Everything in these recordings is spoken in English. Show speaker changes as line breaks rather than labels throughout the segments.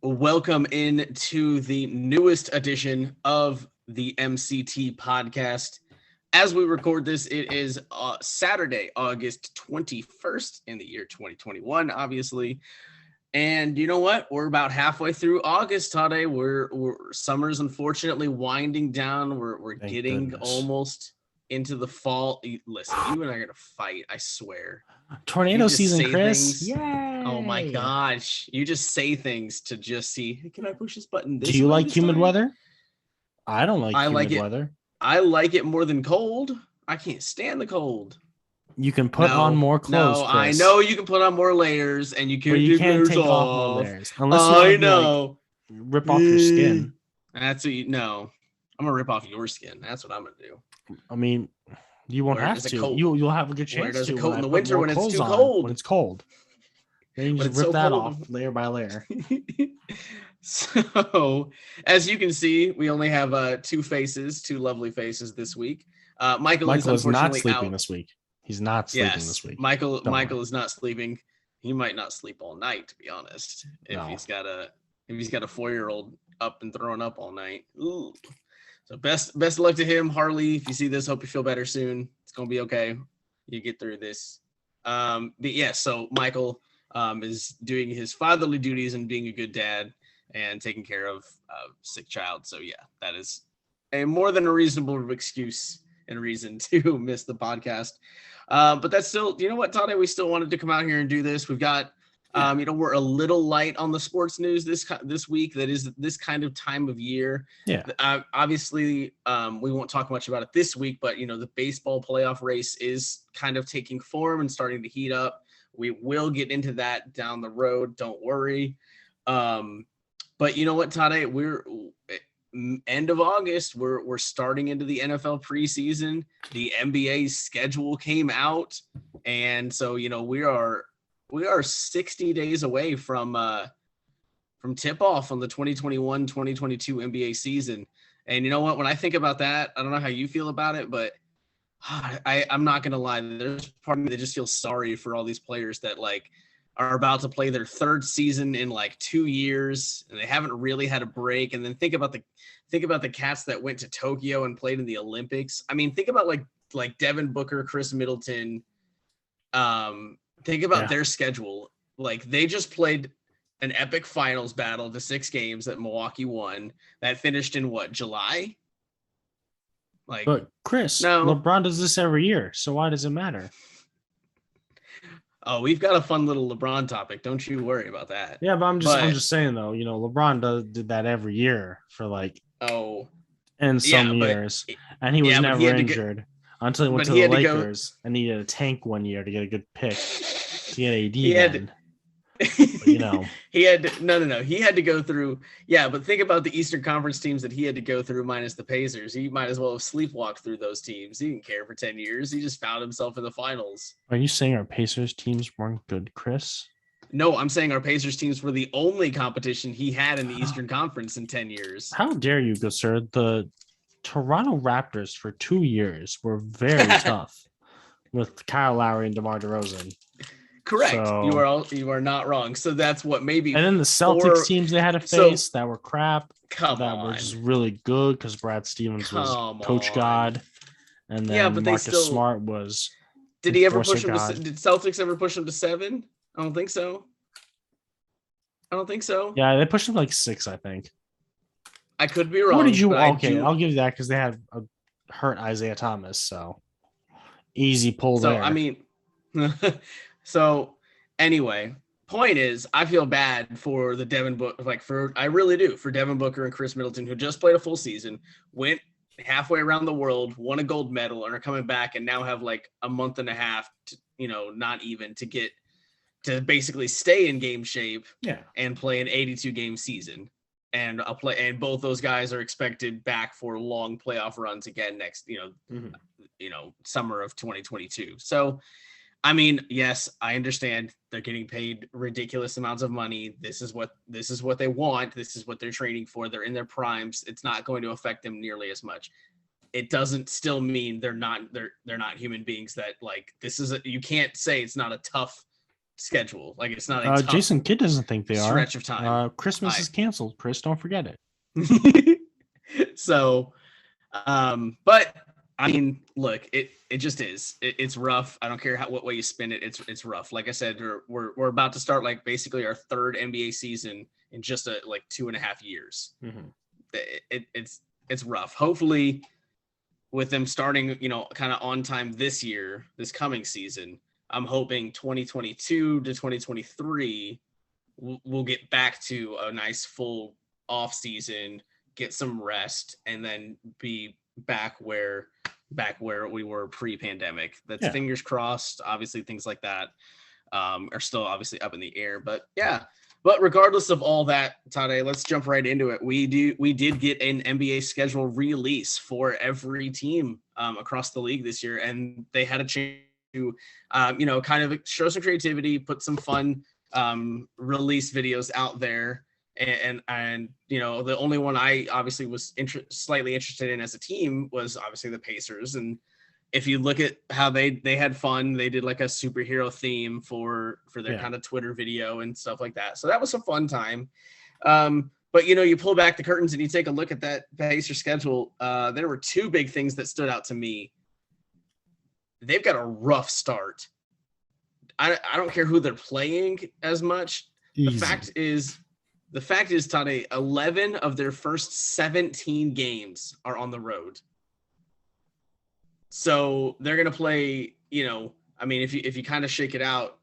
Welcome in to the newest edition of the MCT Podcast. As we record this, it is Saturday, August 21st in the year 2021, obviously. And you know what? We're about halfway through August, Toddeh. We're summer's unfortunately winding down. We're getting almost into the fall. Listen, you and I are gonna fight, I swear.
Tornado season, Chris.
Yay! Oh my gosh. You just say things to just see, hey, can I push this button?
Do you like humid weather? I don't like humid weather.
I like it more than cold. I can't stand the cold.
You can put on more clothes.
No, Chris. I know you can put on more layers and you can't take off more layers.
Unless you rip off your skin.
That's what no. I'm gonna rip off your skin. That's what I'm gonna do.
I mean, you won't have to. You'll have a good chance
to.
Coat
in the winter when it's too cold.
When it's cold. Then you just rip that off layer by layer.
So, as you can see, we only have two lovely faces this week. Michael is
not sleeping this week. He's not sleeping this week.
Michael is not sleeping. He might not sleep all night, to be honest. If he's got a 4-year-old up and throwing up all night. Ooh. So best of luck to him, Harley. If you see this, hope you feel better soon. It's gonna be okay. You get through this. But yeah, so Michael is doing his fatherly duties and being a good dad and taking care of a sick child. So yeah, that is a more than a reasonable excuse and reason to miss the podcast. But that's still, you know what, Toddeh, we still wanted to come out here and do this. We've got, we're a little light on the sports news this week. That is this kind of time of year.
Yeah.
Obviously, we won't talk much about it this week, but the baseball playoff race is kind of taking form and starting to heat up. We will get into that down the road. Don't worry. But you know what, Toddeh, we're end of August. We're starting into the NFL preseason. The NBA schedule came out, and so we are 60 days away from tip off on the 2021-2022 NBA season. And you know what? When I think about that, I don't know how you feel about it, but I'm not gonna lie. There's part of me that just feels sorry for all these players that are about to play their third season in 2 years, and they haven't really had a break. And then think about the cats that went to Tokyo and played in the Olympics. I mean, think about like Devin Booker, Chris Middleton. Think about their schedule. They just played an epic finals battle to 6 games that Milwaukee won. That finished in July?
But Chris, LeBron does this every year, so why does it matter?
Oh, we've got a fun little LeBron topic. Don't you worry about that.
Yeah, but I'm just saying though, LeBron did that every year for some years, and he was never injured until he went to the Lakers and needed a tank one year to get a good pick to get AD again.
He had to go through. Yeah, but think about the Eastern Conference teams that he had to go through minus the Pacers. He might as well have sleepwalked through those teams. He didn't care for 10 years. He just found himself in the finals.
Are you saying our Pacers teams weren't good, Chris?
No, I'm saying our Pacers teams were the only competition he had in the Eastern Conference in 10 years.
How dare you, good sir? The Toronto Raptors for 2 years were very tough with Kyle Lowry and DeMar DeRozan.
Correct. So, you are not wrong. So that's what maybe.
And then the Celtics teams they had to face that were crap. Were just really good because Brad Stevens was Coach God, and then Marcus Smart was.
Did he ever push him? Did Celtics ever push him to 7? I don't think so.
Yeah, they pushed him 6, I think.
I could be wrong.
What did you? Okay, I'll give you that because they had a hurt Isaiah Thomas, so easy pull there.
I mean. So anyway, point is, I feel bad for the Devin Booker, I really do, for Devin Booker and Chris Middleton, who just played a full season, went halfway around the world, won a gold medal, and are coming back and now have a month and a half to, not even to get to basically stay in game shape and play an 82 game season. And both those guys are expected back for long playoff runs again next, summer of 2022. So, I mean, yes, I understand they're getting paid ridiculous amounts of money. This is what they want. This is what they're training for. They're in their primes. It's not going to affect them nearly as much. It doesn't still mean they're not human beings that this is you can't say it's not a tough schedule. Like it's not a tough
Jason Kidd doesn't think they
stretch of time.
Christmas is canceled, Chris. Don't forget it.
So, but I mean, look, it just is. It's rough. I don't care what way you spin it. It's rough. Like I said, we're about to start like basically our third NBA season in just like 2.5 years. Mm-hmm. It's rough. Hopefully, with them starting, kind of on time this coming season, I'm hoping 2022 to 2023 we'll get back to a nice full off season, get some rest, and then be back where we were pre-pandemic. That's fingers crossed. Obviously, things like that are still obviously up in the air. But yeah. But regardless of all that, Toddeh, let's jump right into it. We did get an NBA schedule release for every team across the league this year, and they had a chance to, kind of show some creativity, put some fun release videos out there. And the only one I obviously was slightly interested in as a team was obviously the Pacers. And if you look at how they had fun, they did like a superhero theme for their kind of Twitter video and stuff like that. So that was a fun time. But you pull back the curtains and you take a look at that Pacers schedule. There were two big things that stood out to me. They've got a rough start. I don't care who they're playing as much. Easy. The fact is, Toddeh, 11 of their first 17 games are on the road. So they're going to play, if you kind of shake it out,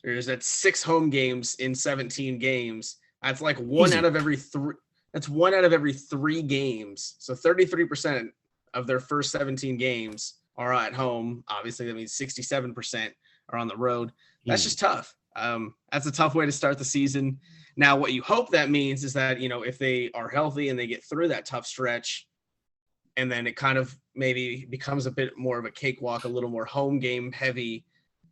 there's that 6 home games in 17 games. That's like one out of every 3. That's 1 out of every 3 games. So 33% of their first 17 games are at home. Obviously, that means 67% are on the road. That's just tough. That's a tough way to start the season. Now, what you hope that means is that, if they are healthy and they get through that tough stretch, and then it kind of maybe becomes a bit more of a cakewalk, a little more home game heavy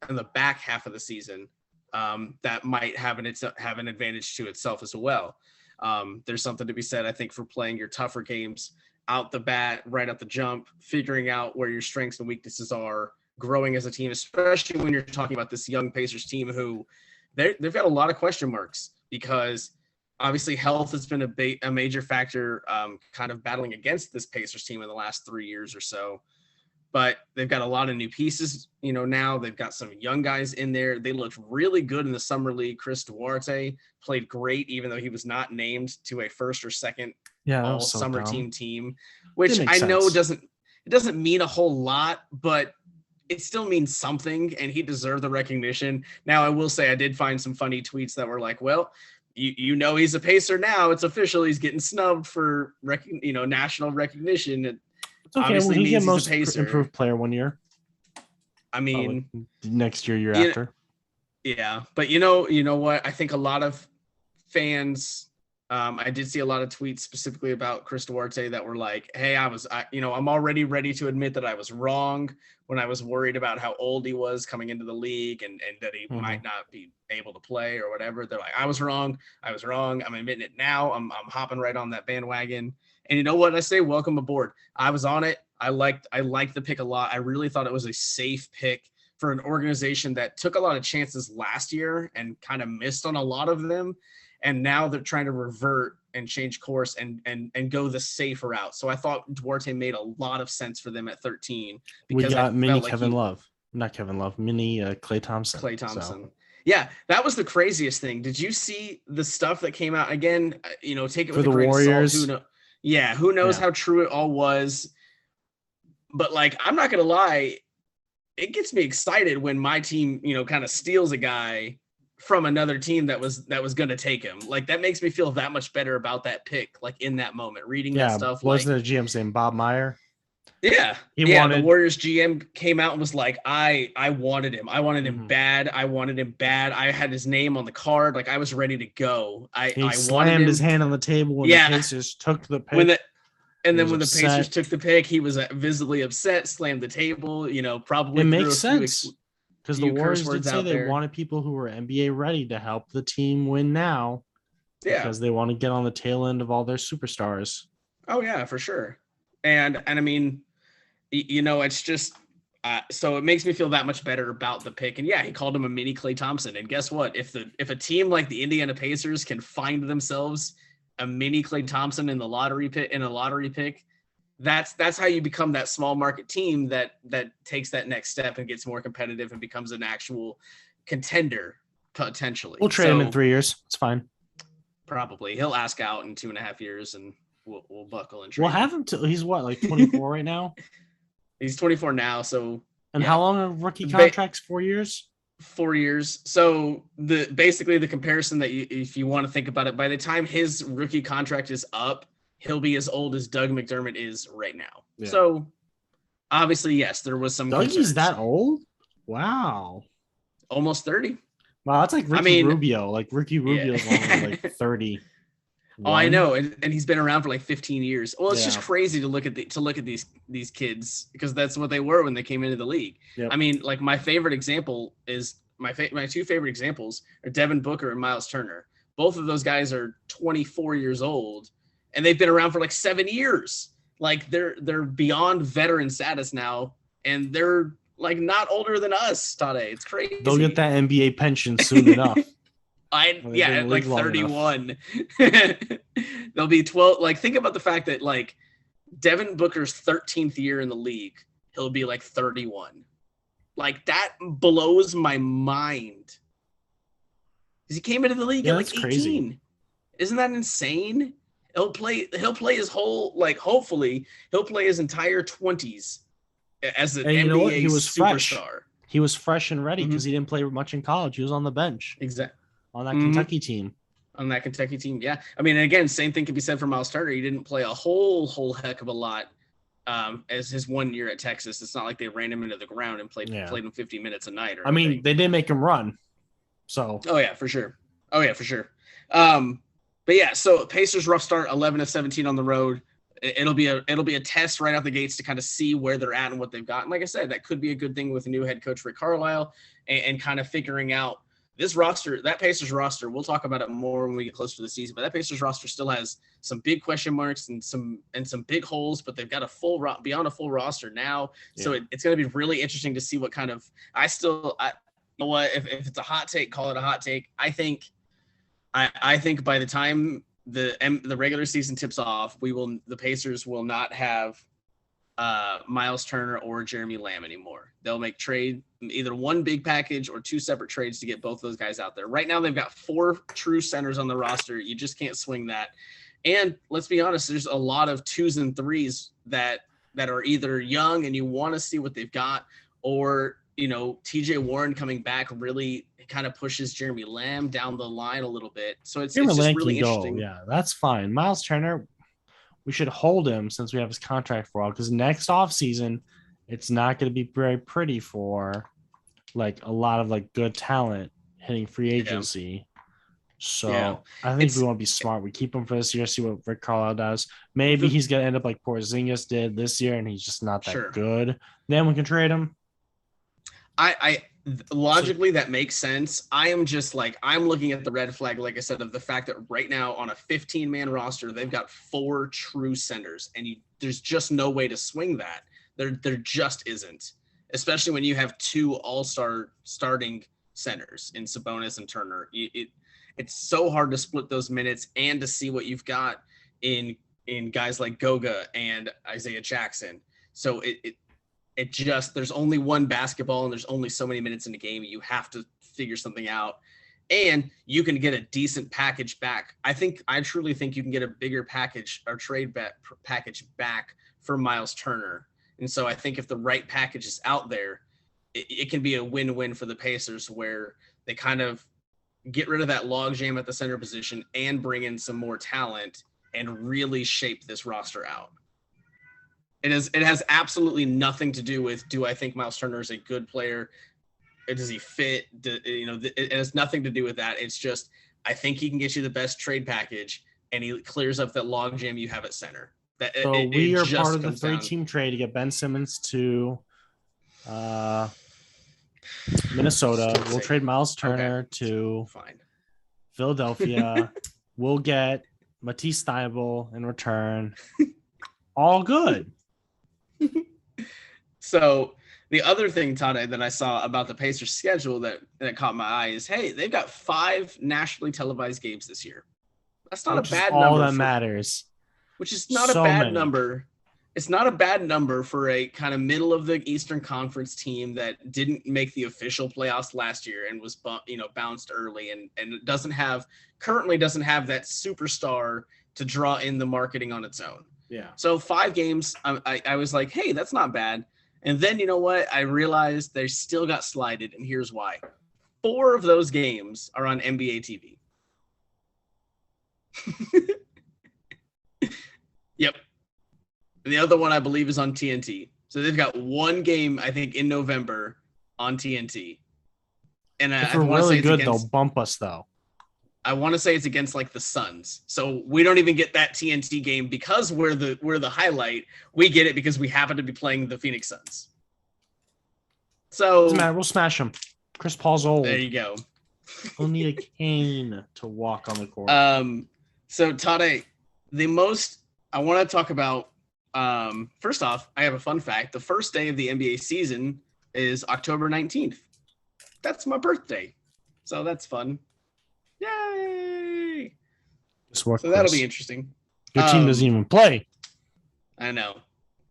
in the back half of the season, that might have an advantage to itself as well. There's something to be said, I think, for playing your tougher games out the bat, right at the jump, figuring out where your strengths and weaknesses are, growing as a team, especially when you're talking about this young Pacers team who they've got a lot of question marks, because obviously health has been a major factor kind of battling against this Pacers team in the last 3 years or so. But they've got a lot of new pieces, now. They've got some young guys in there. They looked really good in the summer league. Duarte played great, even though he was not named to a first or second all summer team, which I know doesn't mean a whole lot, but it still means something, and he deserved the recognition. Now, I will say I did find some funny tweets that were like, well, he's a Pacer now. It's official. He's getting snubbed for national recognition. It
it's okay. Obviously means he's most a Pacer. Improved player one year.
I mean,
next year after.
Yeah, but you know what? I think a lot of fans. I did see a lot of tweets specifically about Duarte that were like, "Hey, I'm already ready to admit that I was wrong when I was worried about how old he was coming into the league and that he might not be able to play or whatever." They're like, I was wrong. I'm admitting it now. I'm hopping right on that bandwagon. And you know what I say? Welcome aboard. I was on it. I liked the pick a lot. I really thought it was a safe pick for an organization that took a lot of chances last year and kind of missed on a lot of them. And now they're trying to revert and change course and go the safer route. So I thought Duarte made a lot of sense for them at 13.
Because we got mini Kevin Love. Not Kevin Love, mini Klay Thompson.
Klay Thompson. So. Yeah, that was the craziest thing. Did you see the stuff that came out? Again, take it
for with the Warriors.
Who knows how true it all was. But, I'm not going to lie. It gets me excited when my team, kind of steals a guy from another team that was going to take him. That makes me feel that much better about that pick, in that moment, reading that stuff.
Wasn't a GM saying Bob Meyer?
Yeah. The Warriors GM came out and was like, I wanted him. I wanted him bad. I had his name on the card. I was ready to go.
He slammed his hand on the table when the Pacers took the pick.
When the Pacers took the pick, he was visibly upset, slammed the table, probably.
It makes sense. Because the Warriors did say they wanted people who were NBA ready to help the team win now. Yeah. Because they want to get on the tail end of all their superstars.
Oh, yeah, for sure. And I mean, it's just, So it makes me feel that much better about the pick. And yeah, he called him a mini Klay Thompson. And guess what? If a team like the Indiana Pacers can find themselves a mini Klay Thompson in a lottery pick, that's how you become that small market team that takes that next step and gets more competitive and becomes an actual contender potentially.
We'll trade him in 3 years. It's fine.
Probably he'll ask out in 2.5 years, and we'll buckle and trade.
We'll have him till he's what, like 24 right now.
He's 24 now. So
and how long are rookie contracts? 4 years.
4 years. So basically the comparison that if you want to think about it, by the time his rookie contract is up, he'll be as old as Doug McDermott is right now. Yeah. So obviously, yes, there was some.
Dougie's that old? Wow.
Almost 30.
Wow, that's like Ricky Rubio. Like Ricky Rubio's only like 30.
Oh, I know, and he's been around for like 15 years. Well, it's just crazy to look at these kids, because that's what they were when they came into the league. Yep. I mean, like my favorite example is my two favorite examples are Devin Booker and Miles Turner. Both of those guys are 24 years old, and they've been around for like 7 years. Like they're beyond veteran status now, and they're like not older than us, Toddeh. It's crazy.
They'll get that NBA pension soon enough.
At like 31. They'll be 12. Like, think about the fact that like Devin Booker's 13th year in the league, he'll be like 31. Like, that blows my mind. Because he came into the league at like 18. Crazy. Isn't that insane? He'll play his whole, like, hopefully he'll play his entire 20s as an NBA
he was
superstar.
Fresh. He was fresh and ready because he didn't play much in college. He was on the bench.
Exactly.
On that Kentucky team.
On that Kentucky team, yeah. I mean, again, same thing can be said for Miles Turner. He didn't play a whole heck of a lot as his 1 year at Texas. It's not like they ran him into the ground and played him 50 minutes a night. Or
anything. They did make him run. So.
Oh yeah, for sure. But yeah, so Pacers rough start, 11-17 on the road. It'll be a test right out the gates to kind of see where they're at and what they've got. And like I said, that could be a good thing with a new head coach Rick Carlisle and kind of figuring out. This roster, that Pacers roster, we'll talk about it more when we get closer to the season, but that Pacers roster still has some big question marks and some big holes, but they've got beyond a full roster now. Yeah. So it's going to be really interesting to see what kind of, you know what, if it's a hot take, call it a hot take. I think by the time the regular season tips off, the Pacers will not have Miles Turner or Jeremy Lamb anymore. They'll make either one big package or two separate trades to get both those guys out there. Right now, they've got 4 true centers on the roster. You just can't swing that. And let's be honest, there's a lot of 2s and 3s that are either young and you want to see what they've got, or, you know, TJ Warren coming back really kind of pushes Jeremy Lamb down the line a little bit. So it's just really interesting.
Yeah, that's fine. Miles Turner, we should hold him since we have his contract for a while, because next offseason, it's not going to be very pretty for like a lot of like good talent hitting free agency. Yeah. So I think we want to be smart. We keep him for this year, see what Rick Carlisle does. Maybe he's going to end up like Porzingis did this year, and he's just not that good. Then we can trade him.
Logically, that makes sense. I'm looking at the red flag, like I said, of the fact that right now on a 15-man roster, they've got 4 true centers, and there's just no way to swing that. There just isn't, especially when you have 2 all-star starting centers in Sabonis and Turner. It's so hard to split those minutes and to see what you've got in guys like Goga and Isaiah Jackson. So there's only one basketball and there's only so many minutes in the game. You have to figure something out, and you can get a decent package back. I truly think you can get a bigger package or trade package back for Miles Turner. And so I think if the right package is out there, it can be a win-win for the Pacers, where they kind of get rid of that logjam at the center position and bring in some more talent and really shape this roster out. It has absolutely nothing to do with, do I think Miles Turner is a good player? Does he fit? It has nothing to do with that. It's just, I think he can get you the best trade package, and he clears up that logjam you have at center.
We are part of the 3-team trade to get Ben Simmons to Minnesota. We'll trade Miles Turner to Philadelphia. We'll get Matisse Thybulle in return. All good.
So The other thing, Toddeh, that I saw about the Pacers schedule that caught my eye is, hey, they've got 5 nationally televised games this year. That's not
which
a bad
is all
number.
that matters.
Which is not
So
a bad
many.
number. It's not a bad number for a kind of middle of the Eastern Conference team that didn't make the official playoffs last year and was bounced early and currently doesn't have that superstar to draw in the marketing on its own.
Yeah.
So 5 games, I was like, hey, that's not bad. And then you know what? I realized they still got slided, and here's why. 4 of those games are on NBA TV. Yep. The other one, I believe, is on TNT. So they've got 1 game, I think, in November on TNT. And
if we're really good, they'll bump us, though.
I want to say it's against like the Suns. So we don't even get that TNT game because we're the highlight. We get it because we happen to be playing the Phoenix Suns. So
doesn't matter. We'll smash them. Chris Paul's old.
There you go.
We'll need a cane to walk on the court.
So Toddeh, I want to talk about, first off, I have a fun fact. The first day of the NBA season is October 19th. That's my birthday. So that's fun. Yay! So that'll be interesting.
Your team doesn't even play.
I know.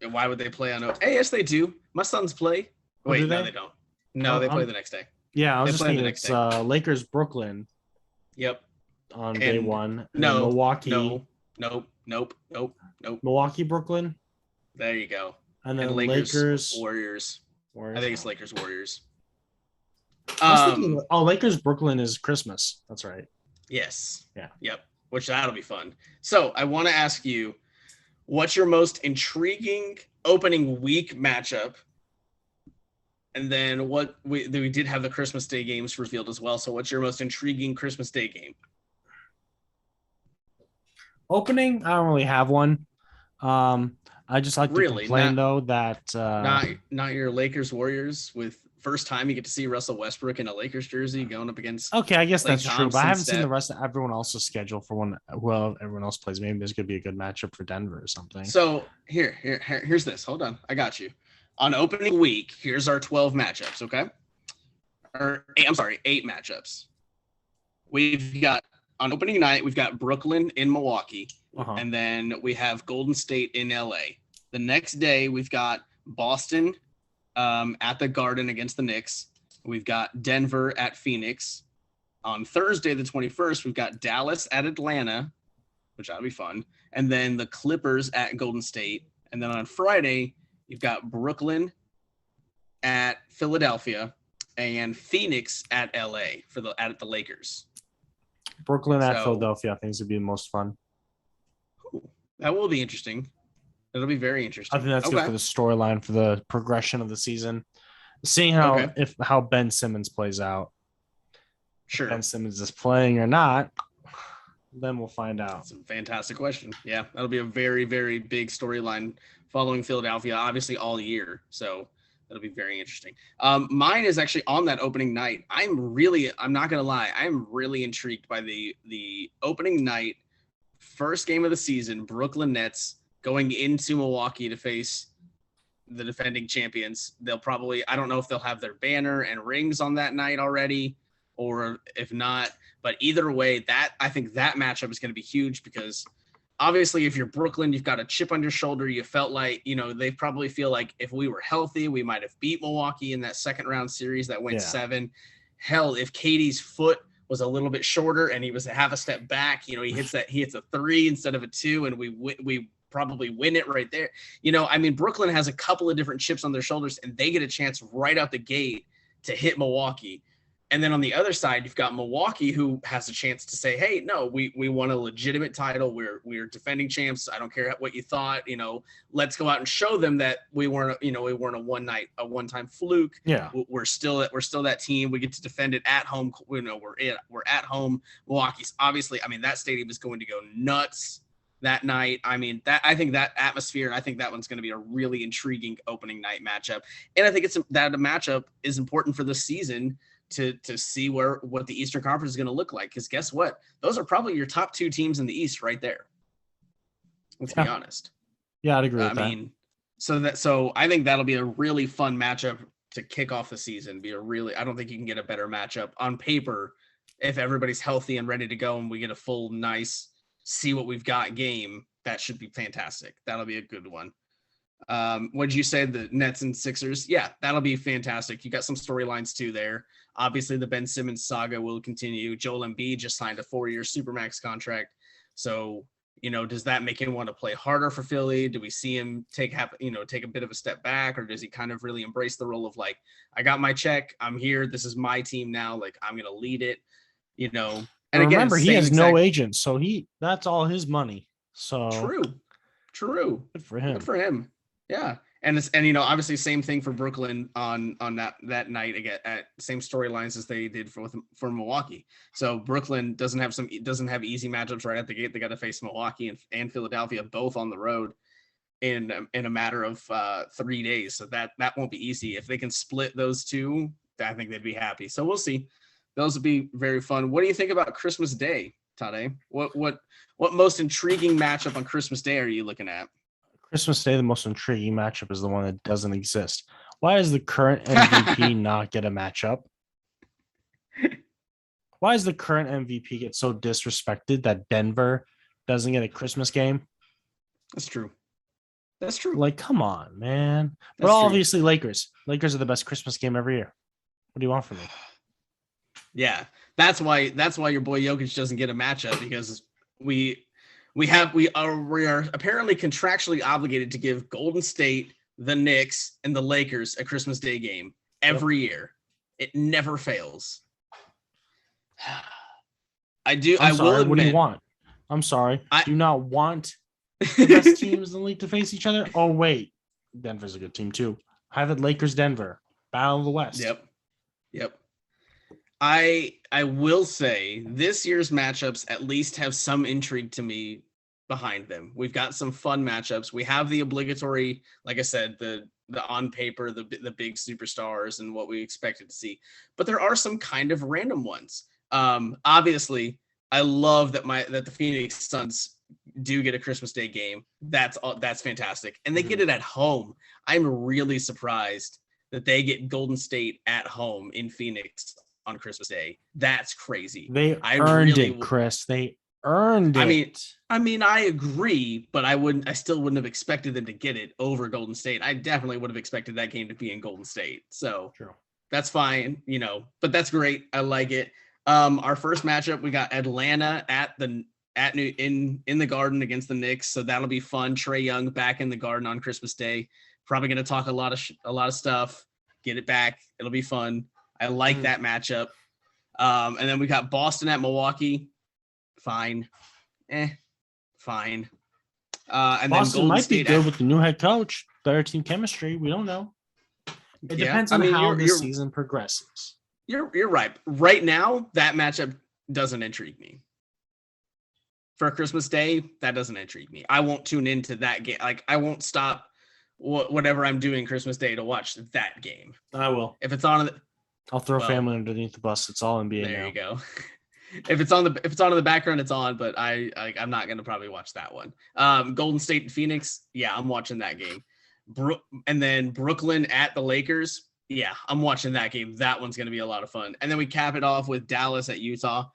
Why would they play on? Hey, yes, they do. My sons play. Wait, no, they don't. No, they play the next day.
Yeah, I was just thinking it's Lakers Brooklyn.
Yep.
On day 1.
No.
Milwaukee.
Nope.
Milwaukee, Brooklyn.
There you go.
And then
Lakers Warriors. I think it's Lakers Warriors.
Lakers Brooklyn is Christmas. That's right.
Yes.
Yeah.
Yep. Which that'll be fun. So I want to ask you, what's your most intriguing opening week matchup? And then we did have the Christmas Day games revealed as well. So what's your most intriguing Christmas Day game?
Opening, I don't really have one. I just like to complain though that
not your Lakers Warriors with first time you get to see Russell Westbrook in a Lakers jersey going up against.
Okay, I guess that's
Thompson,
true, but I haven't seen the rest of everyone else's schedule for when everyone else plays. Maybe there's gonna be a good matchup for Denver or something.
So here's this. Hold on, I got you. On opening week, here's our 12 matchups. Okay, or 8 matchups. We've got on opening night, we've got Brooklyn in Milwaukee, and then we have Golden State in LA. The next day, we've got Boston at the Garden against the Knicks. We've got Denver at Phoenix. On Thursday, the 21st, we've got Dallas at Atlanta, which that'll be fun. And then the Clippers at Golden State. And then on Friday, you've got Brooklyn at Philadelphia and Phoenix at LA at the Lakers.
Brooklyn at Philadelphia, I think would be the most fun.
Ooh, that will be interesting. It'll be very interesting.
I think that's good for the storyline, for the progression of the season. Seeing how Ben Simmons plays out.
Sure.
If Ben Simmons is playing or not, then we'll find out.
That's a fantastic question. Yeah, that'll be a very, very big storyline following Philadelphia, obviously all year. So that'll be very interesting. Mine is actually on that opening night. I'm not going to lie. I'm really intrigued by the opening night, first game of the season, Brooklyn Nets going into Milwaukee to face the defending champions. They'll probably, I don't know if they'll have their banner and rings on that night already, or if not, but either way, I think that matchup is going to be huge because obviously if you're Brooklyn, you've got a chip on your shoulder. You felt like, they probably feel like if we were healthy, we might have beat Milwaukee in that second round series that went 7. Hell, if KD's foot was a little bit shorter and he was a half a step back, he hits a 3 instead of a 2, and we probably win it right there. Brooklyn has a couple of different chips on their shoulders, and they get a chance right out the gate to hit Milwaukee. And then on the other side, you've got Milwaukee, who has a chance to say, hey, no, we won a legitimate title. We're defending champs. I don't care what you thought, let's go out and show them that we weren't a one-time fluke.
Yeah.
We're still that team. We get to defend it at home. We're at home. Milwaukee's obviously, that stadium is going to go nuts that night. I think that atmosphere, I think that one's going to be a really intriguing opening night matchup. And I think that a matchup is important for this season to see what the Eastern Conference is going to look like. Because guess what? Those are probably your top 2 teams in the East right there. Let's be honest.
Yeah, I'd agree with that.
So I think that'll be a really fun matchup to kick off the season. I don't think you can get a better matchup on paper if everybody's healthy and ready to go and we get a full, nice, see what we've got game. That should be fantastic. That'll be a good one. What did you say? The Nets and Sixers? Yeah, that'll be fantastic. You got some storylines too there. Obviously, the Ben Simmons saga will continue. Joel Embiid just signed a 4-year Supermax contract. So, does that make him want to play harder for Philly? Do we see him take a bit of a step back, or does he kind of really embrace the role of like, I got my check, I'm here, this is my team now, like I'm gonna lead it, And
remember, he has no agent, so that's all his money. So
true.
Good for him.
Good for him. Yeah. And obviously same thing for Brooklyn on that night again, at same storylines as they did for Milwaukee. So Brooklyn doesn't have easy matchups right at the gate. They got to face Milwaukee and Philadelphia both on the road in a matter of 3 days. So that won't be easy. If they can split those two, I think they'd be happy. So we'll see. Those would be very fun. What do you think about Christmas Day, Toddeh? What most intriguing matchup on Christmas Day are you looking at?
Christmas Day, the most intriguing matchup is the one that doesn't exist. Why does the current MVP not get a matchup? Why does the current MVP get so disrespected that Denver doesn't get a Christmas game?
That's true.
Like, come on, man. But obviously, Lakers. Lakers are the best Christmas game every year. What do you want from me?
Yeah, that's why your boy Jokic doesn't get a matchup, because we are apparently contractually obligated to give Golden State, the Knicks, and the Lakers a Christmas Day game every year. It never fails. I will admit,
what do you want? I'm sorry. Do you not want the best teams in the league to face each other? Oh, wait. Denver's a good team, too. Have it Lakers, Denver. Battle of the West.
Yep. I will say this year's matchups at least have some intrigue to me behind them. We've got some fun matchups. We have the obligatory, like I said, the on paper, the big superstars and what we expected to see. But there are some kind of random ones. Obviously, I love that the Phoenix Suns do get a Christmas Day game. That's fantastic. And they get it at home. I'm really surprised that they get Golden State at home in Phoenix on Christmas Day. That's crazy.
They earned it, Chris. They earned it.
I mean, I agree, but I still wouldn't have expected them to get it over Golden State. I definitely would have expected that game to be in Golden State. So
True.
That's fine, but that's great. I like it. Our first matchup, we got Atlanta in the Garden against the Knicks. So that'll be fun. Trae Young back in the Garden on Christmas Day. Probably going to talk a lot of stuff, get it back. It'll be fun. I like that matchup. And then we got Boston at Milwaukee. Fine. Fine. And
Boston
then
might be good with the new head coach. Better team chemistry. We don't know. It depends on how the season progresses.
You're right. Right now, that matchup doesn't intrigue me. For Christmas Day, that doesn't intrigue me. I won't tune into that game. Like, I won't stop whatever I'm doing Christmas Day to watch that game.
I will.
If it's on,
I'll throw family underneath the bus. It's all NBA
there
now.
You go. If it's on in the background, it's on. But I'm not gonna probably watch that one. Golden State and Phoenix. Yeah, I'm watching that game. And then Brooklyn at the Lakers. Yeah, I'm watching that game. That one's gonna be a lot of fun. And then we cap it off with Dallas at Utah.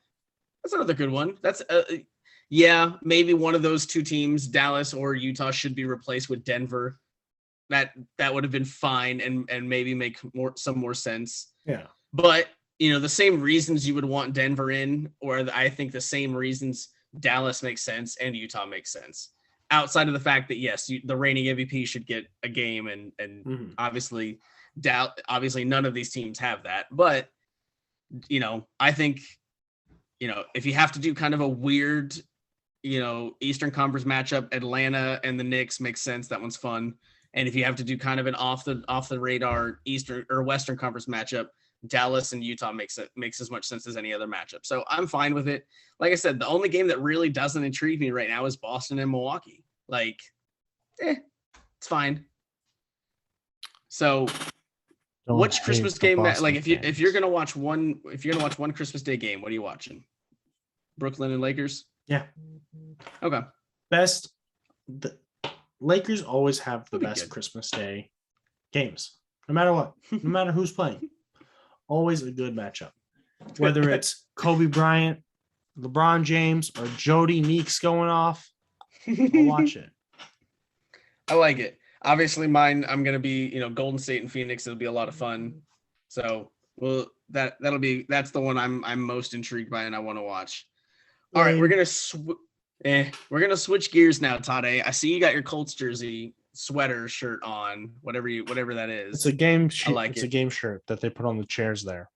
That's another good one. That's maybe one of those two teams, Dallas or Utah, should be replaced with Denver. That would have been fine and maybe make some more sense.
Yeah.
But, the same reasons you would want Denver in, or I think the same reasons Dallas makes sense and Utah makes sense. Outside of the fact that, yes, the reigning MVP should get a game, and obviously none of these teams have that. But, I think, if you have to do kind of a weird, Eastern Conference matchup, Atlanta and the Knicks makes sense. That one's fun. And if you have to do kind of an off the radar Eastern or Western Conference matchup, Dallas and Utah makes as much sense as any other matchup. So I'm fine with it. Like I said, the only game that really doesn't intrigue me right now is Boston and Milwaukee. Like, it's fine. So which Christmas game if you're gonna watch one Christmas Day game, what are you watching? Brooklyn and Lakers?
Yeah.
Okay.
The Lakers always have the best Christmas Day games. No matter what, no matter who's playing, always a good matchup. Whether it's Kobe Bryant, LeBron James, or Jody Meeks going off, I'll watch it.
I like it. Obviously, mine. I'm gonna be, Golden State and Phoenix. It'll be a lot of fun. So, that's the one I'm most intrigued by and I want to watch. All right, we're gonna switch gears now, Toddeh. I see you got your Colts jersey, sweater, shirt on, whatever that is.
It's a game.
It's
a game shirt that they put on the chairs there.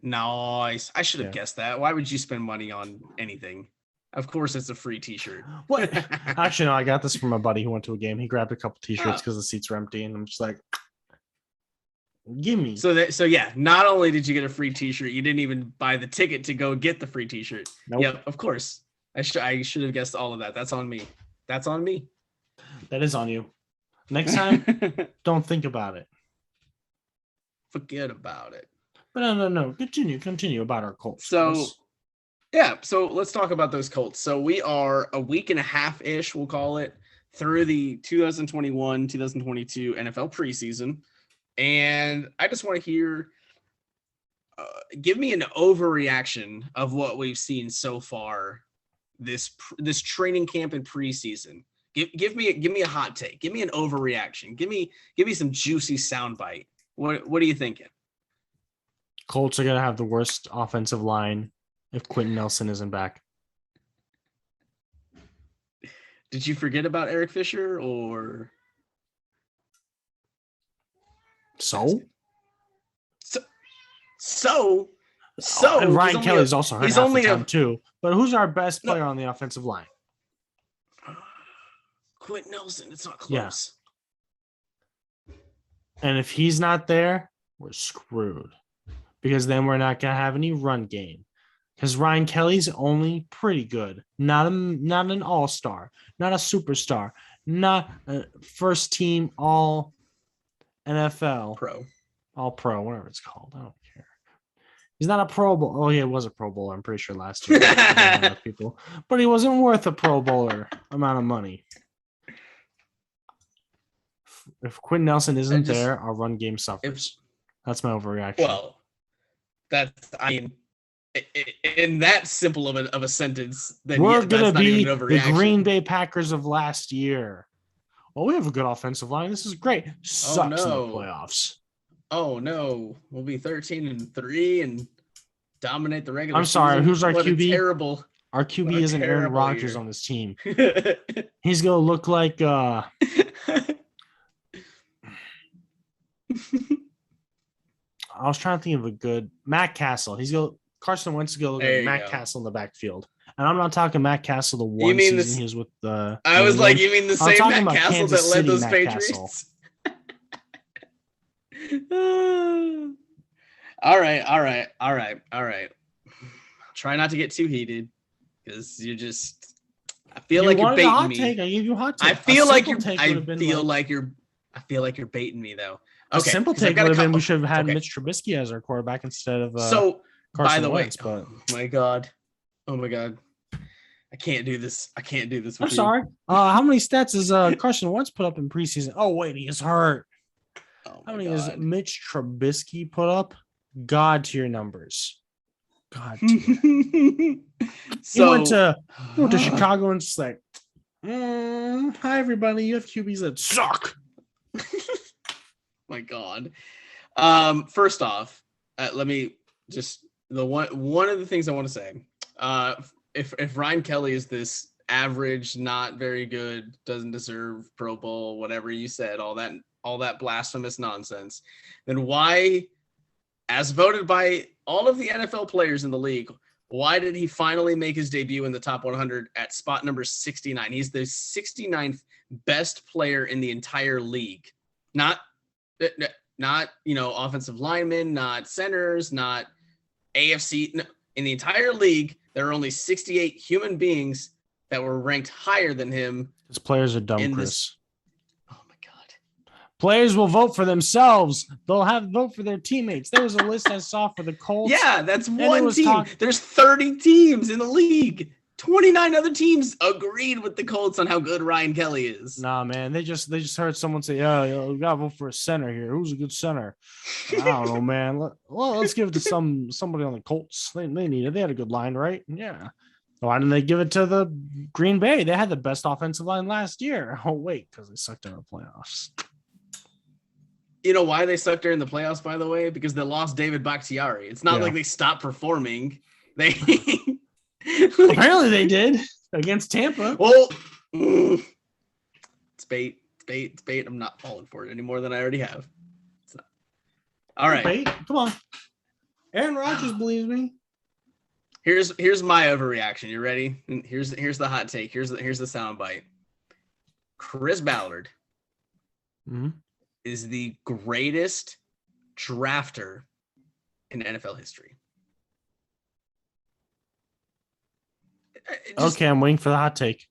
Nice. I should have guessed that. Why would you spend money on anything? Of course, it's a free T-shirt.
What? Actually, no. I got this from a buddy who went to a game. He grabbed a couple T-shirts because the seats were empty, and I'm just like, "Give me."
So yeah. Not only did you get a free T-shirt, you didn't even buy the ticket to go get the free T-shirt.
Nope.
Yep, of course. I should have guessed all of that. That's on me. That
is on you. Next time, don't think about it.
Forget about it.
But no. Continue about our Colts.
So, yeah. So let's talk about those Colts. So we are a week and a half-ish, we'll call it, through the 2021-2022 NFL preseason. And I just want to hear, give me an overreaction of what we've seen so far this training camp and preseason. Give me a hot take. Give me an overreaction. Give me some juicy soundbite. What are you thinking?
Colts are going to have the worst offensive line if Quentin Nelson isn't back.
Did you forget about Eric Fisher or?
So
and
Ryan Kelly's also hurt. He's only a too. But who's our best player on the offensive line?
Quentin Nelson. It's not close.
Yeah. And if he's not there, we're screwed. Because then we're not going to have any run game. Because Ryan Kelly's only pretty good. Not an all-star. Not a superstar. Not a first team all NFL.
Pro.
All pro, whatever it's called. I don't care. He's not a Pro Bowl. Oh, yeah, it was a Pro Bowler, I'm pretty sure, last year. People. But he wasn't worth a Pro Bowler amount of money. If Quentin Nelson isn't there, our run game suffers. That's my overreaction.
Well, in that simple of a sentence, then
we're going to be the Green Bay Packers of last year. Well, we have a good offensive line. This is great. Sucks in the playoffs.
Oh, no. We'll be 13-3 and dominate the regular
season. I'm sorry. Who's our QB?
Terrible.
Our QB isn't Aaron Rodgers on this team. He's going to look like I was trying to think of a good Matt Castle. Carson Wentz is going to look like Matt Castle in the backfield. And I'm not talking Matt Castle the one season he was with the.
I was like, you mean the same Matt Castle that led those Patriots? All right. Try not to get too heated because you're just. I feel like you're baiting me.
I gave you a hot take.
I feel like you're baiting me though. Okay,
a simple take would have been we should have had Mitch Trubisky as our quarterback instead of
Carson by the
Wentz,
way. But... Oh my god. I can't do this.
I'm sorry. How many stats has Carson Wentz put up in preseason? Oh wait, he is hurt. How many has Mitch Trubisky put up? God to your numbers. God. He went to Chicago and just like, hi everybody. You have QBs that suck.
My God. First off, let me just one of the things I want to say. If Ryan Kelly is this average, not very good, doesn't deserve Pro Bowl, whatever you said, all that blasphemous nonsense, then why, as voted by all of the NFL players in the league, why did he finally make his debut in the top 100 at spot number 69? He's the 69th best player in the entire league. Not offensive linemen, not centers, not AFC. No, in the entire league, there are only 68 human beings that were ranked higher than him.
His players are dumb, Chris.
Oh my God.
Players will vote for themselves. They'll vote for their teammates. There was a list I saw for the Colts.
Yeah, that's one team. There's 30 teams in the league. 29 other teams agreed with the Colts on how good Ryan Kelly is.
Nah, man. They just heard someone say, "Yeah, we gotta vote for a center here. Who's a good center?" I don't know, man. Let's give it to somebody on the Colts. They need it. They had a good line, right? Yeah. Why didn't they give it to the Green Bay? They had the best offensive line last year. Oh, wait, because they sucked in the playoffs.
You know why they sucked during the playoffs, by the way? Because they lost David Bakhtiari. It's not like they stopped performing. They
apparently they did against Tampa.
Well, it's bait. I'm not falling for it any more than I already have. It's not. All right.
Bait? Come on. Aaron Rodgers believes me.
Here's my overreaction. You ready? Here's the hot take. Here's the sound bite. Chris Ballard is the greatest drafter in NFL history.
Okay, I'm waiting for the hot take.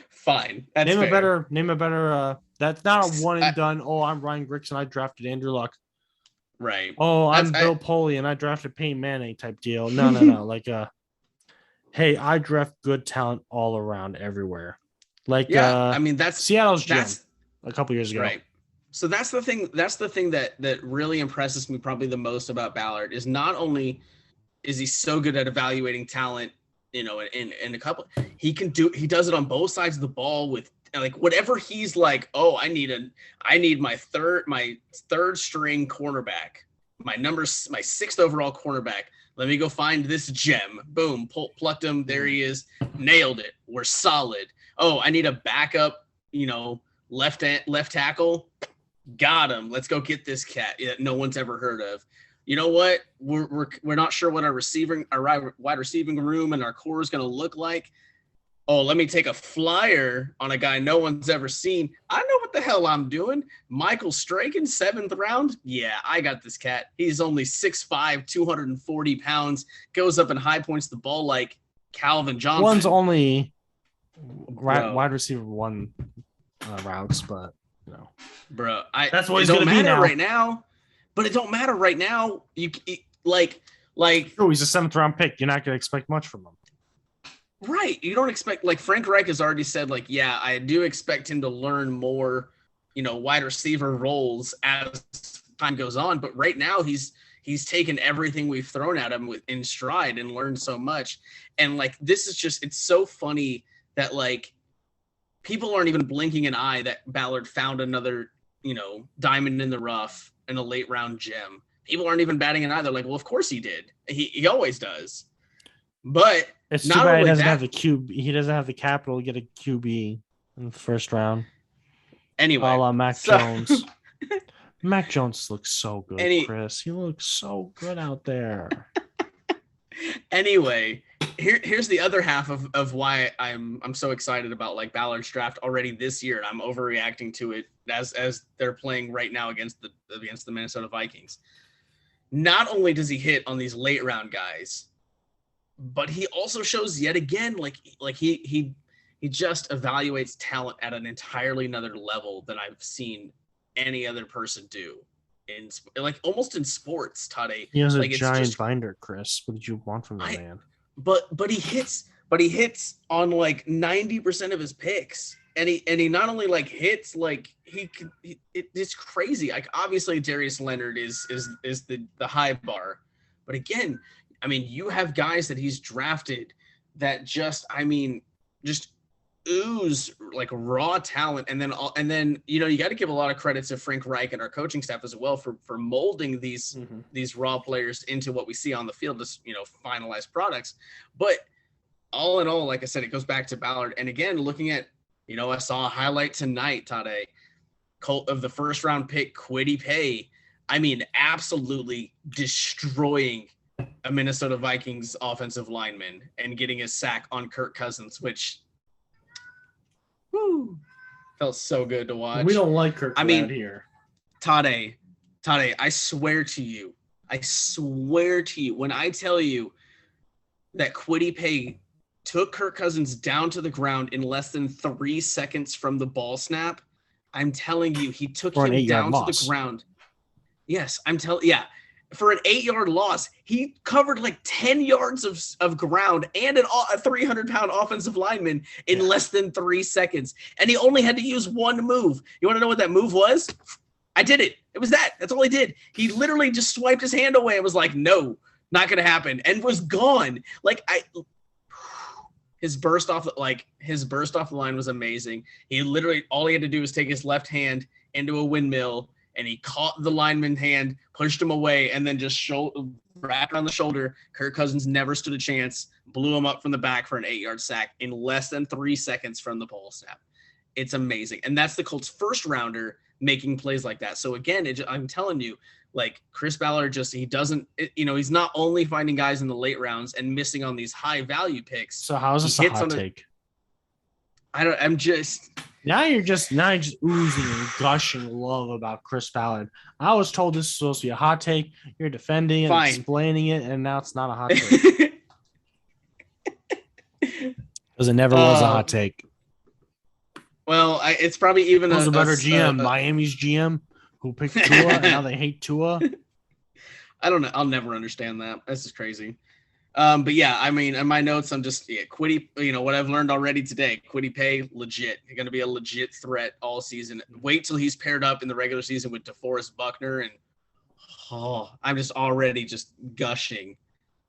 Fine.
Name a better. That's not a one and done. Oh, I'm Ryan Griggs and I drafted Andrew Luck.
Right.
Oh, I'm Bill Poley and I drafted Peyton Manning type deal. No. Like, hey, I draft good talent all around everywhere. Like,
I mean, that's
Seattle's Jim a couple years ago.
Right. So that's the thing. That's the thing that really impresses me probably the most about Ballard is not only is he so good at evaluating talent, you know, in a couple, he does it on both sides of the ball with like whatever he's like, oh, I need my third string cornerback, my sixth overall cornerback. Let me go find this gem. Boom, plucked him. There he is. Nailed it. We're solid. Oh, I need a backup, you know, left tackle. Got him. Let's go get this cat that no one's ever heard of. You know what? We're not sure what our wide receiving room and our core is going to look like. Oh, let me take a flyer on a guy no one's ever seen. I know what the hell I'm doing. Michael Strahan, 7th round. Yeah, I got this cat. He's only 6'5", 240 pounds, goes up and high points the ball like Calvin Johnson.
One's only wide receiver one routes, but you know.
Bro,
that's what he's going to be now.
Right now. But it don't matter right now. Sure,
he's a 7th round pick. You're not going to expect much from him.
Right. You don't expect, like Frank Reich has already said, like, yeah, I do expect him to learn more, you know, wide receiver roles as time goes on. But right now he's taken everything we've thrown at him in stride and learned so much. And like, this is just, it's so funny that like people aren't even blinking an eye that Ballard found another, you know, diamond in the rough and a late round gem. People aren't even batting an eye. They're like, well, of course he did. He always does. But
it's too bad he doesn't have the QB. He doesn't have the capital to get a QB in the first round.
Anyway,
a la Mac Jones. Mac Jones looks so good, Chris. He looks so good out there.
Anyway, here's the other half of why I'm so excited about like Ballard's draft already this year, and I'm overreacting to it as they're playing right now against the Minnesota Vikings. Not only does he hit on these late round guys, but he also shows yet again like he just evaluates talent at an entirely another level than I've seen any other person do in like almost in sports. Toddeh,
he has a giant binder, Chris. What did you want from the man?
But he hits on like 90% of his picks, and he not only like hits like it's crazy. Like obviously Darius Leonard is the high bar, but again, I mean, you have guys that he's drafted that just ooze like raw talent. And then, you know, you got to give a lot of credit to Frank Reich and our coaching staff as well for molding these raw players into what we see on the field as, you know, finalized products. But all in all, like I said, it goes back to Ballard. And again, looking at, you know, I saw a highlight tonight, Toddeh, of the first round pick, Kwity Paye. I mean, absolutely destroying a Minnesota Vikings offensive lineman and getting a sack on Kirk Cousins, which felt so good to watch.
We don't like Kirk here.
Toddeh, I swear to you, when I tell you that Kwity Paye took Kirk Cousins down to the ground in less than 3 seconds from the ball snap, I'm telling you, he took him down to the ground. Yes, for an 8-yard loss. He covered like 10 yards of ground and a 300-pound offensive lineman in less than 3 seconds. And he only had to use one move. You want to know what that move was? I did it. It was that. That's all he did. He literally just swiped his hand away and was like, no, not going to happen. And was gone. Like his burst off the line was amazing. He literally, all he had to do was take his left hand into a windmill, and he caught the lineman's hand, pushed him away, and then just wrapped around the shoulder. Kirk Cousins never stood a chance, blew him up from the back for an 8-yard sack in less than 3 seconds from the pole snap. It's amazing. And that's the Colts' first rounder making plays like that. So again, I'm telling you, like Chris Ballard he's not only finding guys in the late rounds and missing on these high value picks.
So how is this a hot take? Now you're just oozing and gushing love about Chris Ballard. I was told this was supposed to be a hot take. You're defending it, explaining it, and now it's not a hot take. Because it never was a hot take.
Well, it's probably even
a better GM. Miami's GM who picked Tua, and now they hate Tua.
I don't know. I'll never understand that. This is crazy. But yeah, I mean, in my notes, I'm just Kwity. What I've learned already today. Kwity Paye, legit. He's going to be a legit threat all season. Wait till he's paired up in the regular season with DeForest Buckner, and I'm just already just gushing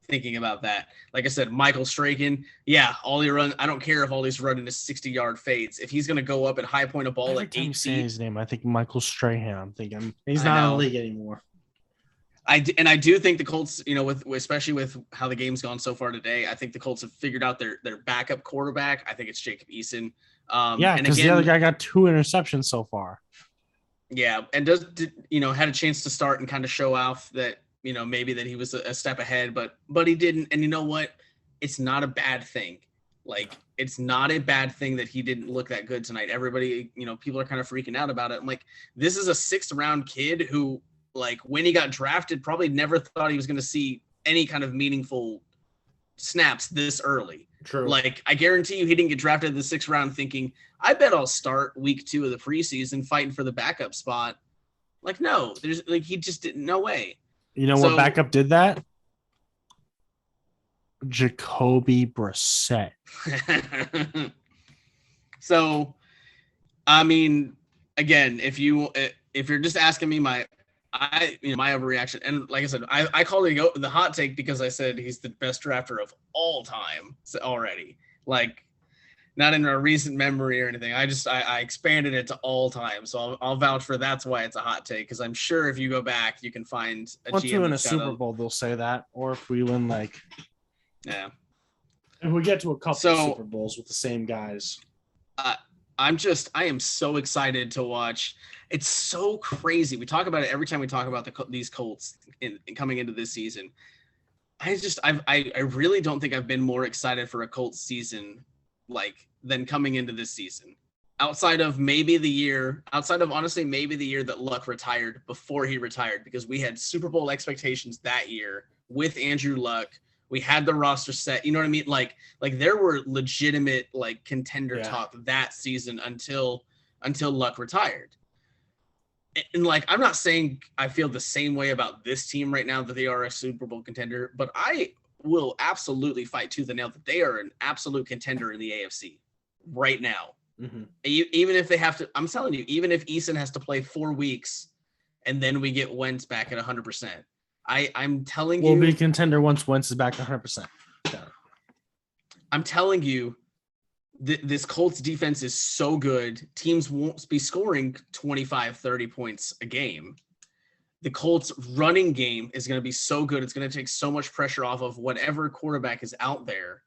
thinking about that. Like I said, Michael Strahan. Yeah, all he run. I don't care if all he's running is 60-yard fades. If he's going to go up and high point a ball at 8
feet, his name. I think Michael Strahan. I'm thinking he's not in the league anymore.
I do think the Colts, especially with how the game's gone so far today, I think the Colts have figured out their backup quarterback. I think it's Jacob Eason.
Because the other guy got 2 interceptions so far.
Yeah, and had a chance to start and kind of show off that maybe that he was a step ahead, but he didn't. And you know what? It's not a bad thing. Like, it's not a bad thing that he didn't look that good tonight. Everybody, people are kind of freaking out about it. I'm like, this is a 6th round kid who, like, when he got drafted, probably never thought he was going to see any kind of meaningful snaps this early.
True.
Like, I guarantee you he didn't get drafted in the 6th round thinking, I bet I'll start week 2 of the preseason fighting for the backup spot. Like, no, he just didn't, no way.
What backup did that? Jacoby Brissett.
So, I mean, again, if you're just asking me my overreaction, and like I said, I called it the hot take because I said he's the best drafter of all time already. Like, not in a recent memory or anything. I expanded it to all time, so I'll vouch for that's why it's a hot take, because I'm sure if you go back, you can find a
once we win a Super Bowl, they'll say that, or if we win if we get to a couple Super Bowls with the same guys.
I am so excited to watch. It's so crazy. We talk about it every time we talk about these Colts coming into this season. I really don't think I've been more excited for a Colts season than coming into this season. Outside of honestly maybe the year that Luck retired before he retired, because we had Super Bowl expectations that year with Andrew Luck. We had the roster set, you know what I mean? Like there were legitimate contender talk that season until Luck retired. And I'm not saying I feel the same way about this team right now that they are a Super Bowl contender, but I will absolutely fight tooth and nail that they are an absolute contender in the AFC right now.
Mm-hmm.
Even if they have to, I'm telling you, even if Eason has to play 4 weeks and then we get Wentz back at 100%. I'm telling you,
we'll be a contender once Wentz is back 100%. Yeah.
I'm telling you, this Colts defense is so good. Teams won't be scoring 25, 30 points a game. The Colts running game is going to be so good. It's going to take so much pressure off of whatever quarterback is out there.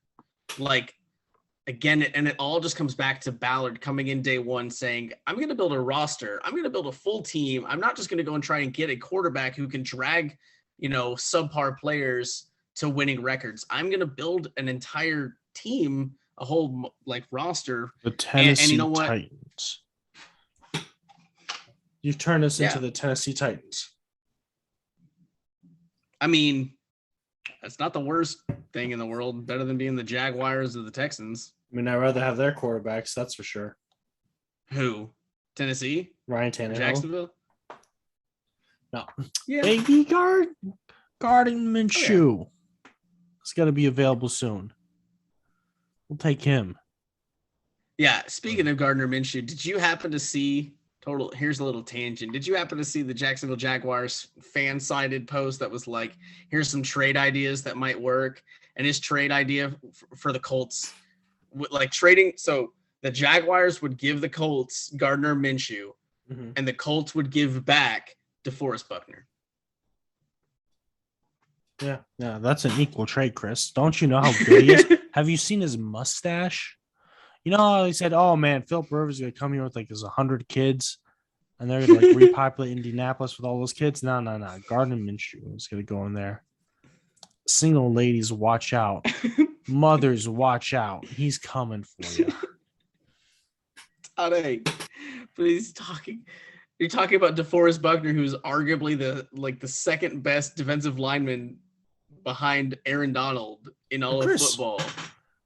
Again, and it all just comes back to Ballard coming in day one saying, I'm going to build a roster. I'm going to build a full team. I'm not just going to go and try and get a quarterback who can drag subpar players to winning records. I'm going to build an entire team, a whole roster.
The Tennessee and you know what? Titans. You've turned us into the Tennessee Titans.
I mean, that's not the worst thing in the world. Better than being the Jaguars or the Texans.
I mean, I'd rather have their quarterbacks, that's for sure.
Who? Tennessee?
Ryan Tannehill.
Jacksonville?
No.
Yeah.
Baby guarding Minshew.
Oh,
It's got to be available soon. We'll take him.
Yeah. Speaking of Gardner Minshew, did you happen to see here's a little tangent. Did you happen to see the Jacksonville Jaguars fan-sided post that was like, here's some trade ideas that might work? And his trade idea for the Colts, like trading. So the Jaguars would give the Colts Gardner Minshew, and the Colts would give back DeForest Buckner.
Yeah, that's an equal trade, Chris. Don't you know how good he is? Have you seen his mustache? You know how he said, "Oh man, Philip Rivers is gonna come here with like his 100 kids, and they're gonna like repopulate Indianapolis with all those kids." No. Gardner Minshew is gonna go in there. Single ladies, watch out. Mothers, watch out. He's coming for you.
Toddeh, but he's talking. You're talking about DeForest Buckner, who's arguably the second best defensive lineman behind Aaron Donald in all of football.